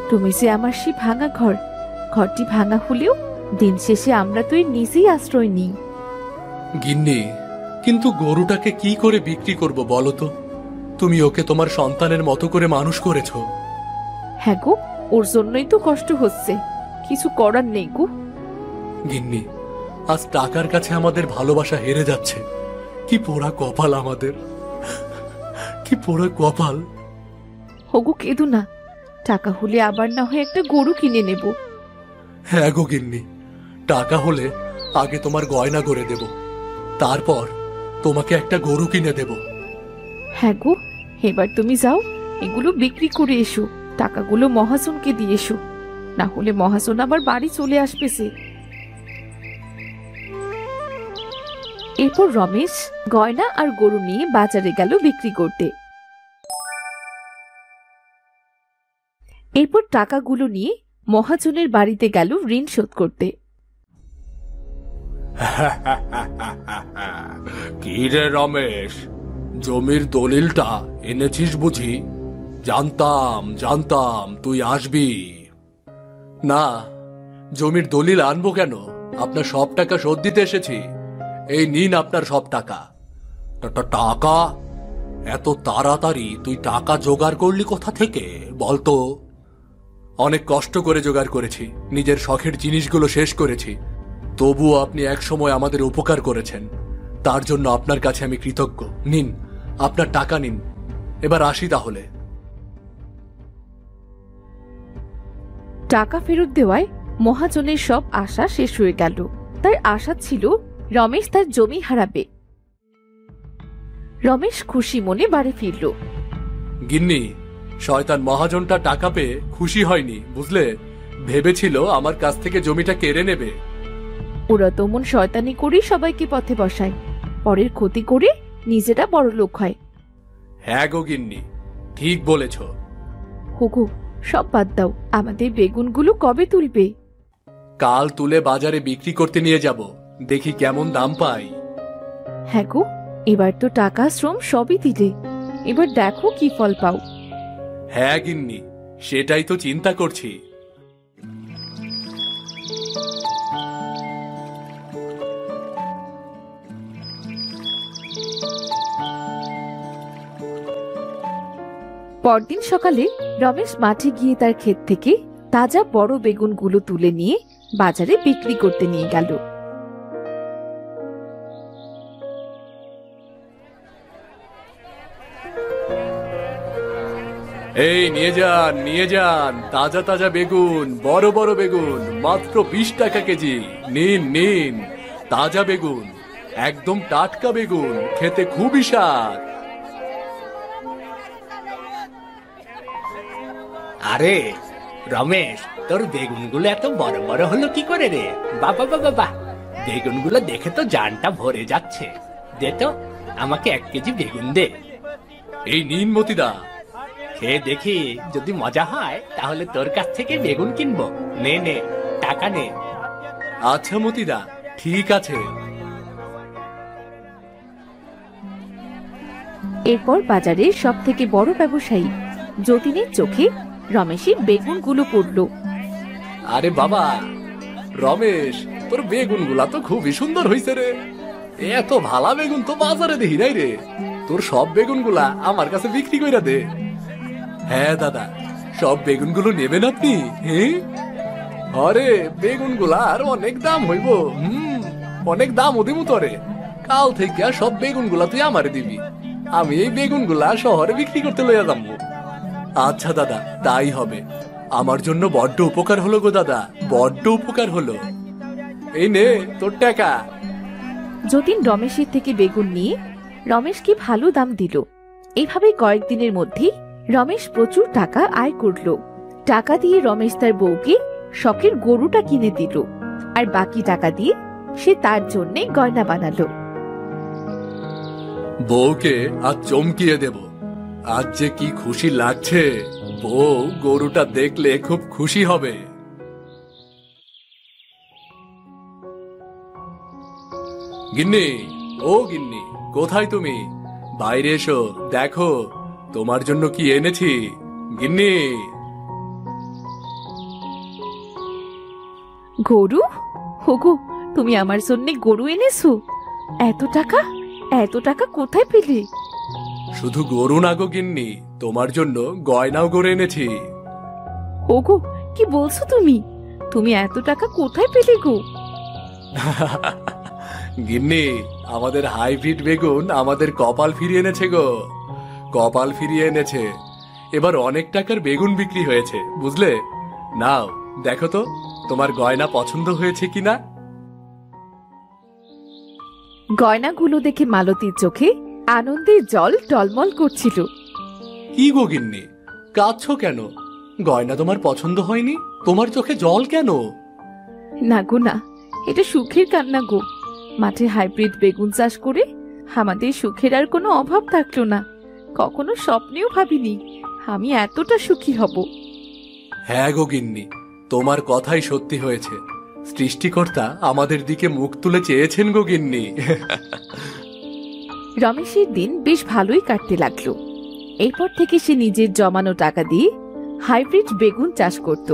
তুমি যে আমার সেই ভাঙা ঘর, ঘরটি ভাঙা হলেও দিন শেষে আমরা তো এর নিজেই আশ্রয় নিই। গিন্নি, কিন্তু গরুটাকে কি করে বিক্রি করব বলো তো? তুমি ওকে তোমার সন্তানের মতো করে মানুষ করেছো। হ্যাঁ গো, ওর জন্যই তো কষ্ট হচ্ছে, কিছু করার নেই গো। গিন্নি, আজ টাকার কাছে আমাদের ভালোবাসা হেরে যাচ্ছে। কি পোড়া কপাল আমাদের, কি পোড়া কপাল। হগু কেঁদো না, টাকা হলে আবার না হয় একটা গরু কিনে নেব। হ্যাঁ গো গিন্নি, টাকা হলে আগে তোমার গয়না করে দেব, তারপর তোমাকে একটা গরু কিনে দেব। হ্যাঁ গো, এবার তুমি যাও, এগুলো বিক্রি করে এসো, টাকাগুলো মহাজনকে দিয়ে এসো, না হলে মহাজন আবার বাড়ি চলে আসবে সে। এরপর রমেশ গয়না আর গরু নিয়ে বাজারে গেল বিক্রি করতে। এরপর টাকাগুলো নিয়ে মহাজনের বাড়িতে গেল ঋণ শোধ করতে। কি রে রমেশ, জমির দলিলটা এনেছিস বুঝি? জানতাম জানতাম তুই আসবি। না, জমির দলিল আনবো কেন? আপনার সব টাকা শোধ দিতে এসেছি। এই নিন আপনার সব টাকা। টাকা? এত তাড়াতাড়ি তুই টাকা জোগাড় করলি কোথা থেকে বলতো? অনেক কষ্ট করে জোগাড় করেছি, নিজের শখের জিনিসগুলো শেষ করেছি। তবুও আপনি এক সময় আমাদের উপকার করেছেন, তার জন্য আপনার কাছে আমি কৃতজ্ঞ। নিন আপনার টাকা নিন, এবার আসি তাহলে। টাকা ফেরত দেওয়ায় মহাজনের সব আশা শেষ হয়ে গেল। তার আশা ছিল রমেশ তার জমি হারাবে। রমেশ খুশি মনে বাড়ি ফিরল। গিন্নি, শয়তান মহাজনটা টাকা পেয়ে খুশি হয়নি, বুঝলে? ভেবেছিল আমার কাছ থেকে জমিটা কেড়ে নেবে। ওরা তেমন শয়তানি করে সবাইকে পথে বসায়, পরের ক্ষতি করে নিজেরা বড় লোক হয়। হ্যাঁ গো গিন্নি, ঠিক বলেছ। হুগু, সব বাদ দাও, আমাদের বেগুনগুলো কবে তুলবে? কাল তুলে বাজারে বিক্রি করতে নিয়ে যাব, দেখি কেমন দাম পাই। হ্যাঁ গো, এবার তো টাকা শ্রম সবই দিলে, এবার দেখো কি ফল পাও। হ্যাঁ গিন্নি, সেটাই তো চিন্তা করছি। পরদিন সকালে রমেশ মাঠে গিয়ে তার ক্ষেত থেকে তাজা বড় বেগুনগুলো তুলে নিয়ে বাজারে বিক্রি করতে নিয়ে গেল। এই নিয়ে যান তাজা তাজা বেগুন, বড় বড় বেগুন, মাত্র 20 টাকা কেজি। নিন নিন, তাজা বেগুন, একদম টাটকা বেগুন, খেতে খুবই স্বাদ। আরে রমেশ, তোর বেগুনগুলো এত বড় বড় হলো কি করে রে? বাবা বাবা বাবা, বেগুনগুলো দেখে তো জানটা ভরে যাচ্ছে। দে তো, আমাকে 1 কেজি বেগুন দে। এই নিন মতিদা। খেয়ে দেখি, যদি মজা হয় তাহলে তোর কাছ থেকে বেগুন কিনবো। নে নে, টাকা নে। আচ্ছা মতিদা, ঠিক আছে। এরপর বাজারের সব থেকে বড় ব্যবসায়ী যতীনের চোখে রমেশের বেগুনগুলো পড়ল। আরে বাবা রমেশ, তোর বেগুনগুলা তো খুবই সুন্দর হইছে রে। এত ভালা বেগুন তো বাজারে দেখি নাই রে। তোর সব বেগুনগুলা আমার কাছে বিক্রি কইরা দে। হ্যাঁ দাদা, সব বেগুনগুলো নেবেন আপনি? হ্যাঁ, আরে বেগুনগুলা আর অনেক দাম হইব। অনেক দাম ওদিমু তোরে। কাল থেকে সব বেগুনগুলা তুই আমারে দিবি, আমি এই বেগুনগুলা শহরে বিক্রি করতে লইয়া যাবো। আচ্ছা দাদা, তাই হবে। আমার জন্য বড্ড উপকার হলো গো দাদা, বড্ড উপকার হলো। এই নে তোর টাকা। যতীন রমেশের থেকে বেগুন নিয়ে রমেশকে ভালো দাম দিল। এভাবে কয়েকদিনের মধ্যেই রমেশ প্রচুর টাকা আয় করল। টাকা দিয়ে রমেশ তার বউকে শখের গরুটা কিনে দিল, আর বাকি টাকা দিয়ে সে তার জন্য গয়না বানালো। বউকে আজ চমকিয়ে দেব। আজ যে কি খুশি লাগছে, বউ গরুটা দেখলে খুব খুশি হবে। গিন্নি, ও গিন্নি, কোথায় তুমি? বাইরে এসো, দেখো তোমার জন্য কি এনেছি। গিন্নি। গরু? হোগো, তুমি আমার জন্য গরু এনেছো? এত টাকা, এত টাকা কোথায় পেলে? শুধু গরু না গো গিন্নি, তোমার জন্য গয়নাও করে এনেছি। ওগো, কি বলছো তুমি? তুমি এত টাকা কোথায় পেলে গো? গিন্নি, আমাদের হাইব্রিড বেগুন আমাদের কপাল ফিরিয়ে এনেছে গো, কপাল ফিরিয়ে এনেছে। এবার অনেক টাকার বেগুন বিক্রি হয়েছে, বুঝলে? নাও দেখো তো তোমার গয়না পছন্দ হয়েছে কিনা। গয়নাগুলো দেখে মালতীর চোখে আনন্দের জল টলমল করছিল। কি গো গিন্নি, কাঁদছো কেন? গয়না তোমার পছন্দ হয়নি? তোমার চোখে জল কেন? না গো না, এটা সুখের কান্না গো। মাঠে হাইব্রিড বেগুন চাষ করে আমাদের সুখের আর কোনো অভাব থাকলো না। কখনো স্বপ্নেও ভাবিনি আমি এতটা সুখী হব। হ্যাঁ গো গিন্নি, তোমার কথাই সত্যি হয়েছে। সৃষ্টিকর্তা আমাদের দিকে মুখ তুলে চেয়েছেন গো গিন্নি। রমেশের দিন বেশ ভালোই কাটতে লাগলো। এরপর থেকে সে নিজের জমানো টাকা দিয়ে হাইব্রিড বেগুন চাষ করত।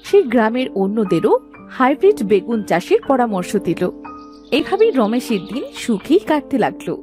সে গ্রামের অন্যদেরও হাইব্রিড বেগুন চাষের পরামর্শ দিল। এভাবেই রমেশের দিন সুখেই কাটতে লাগলো।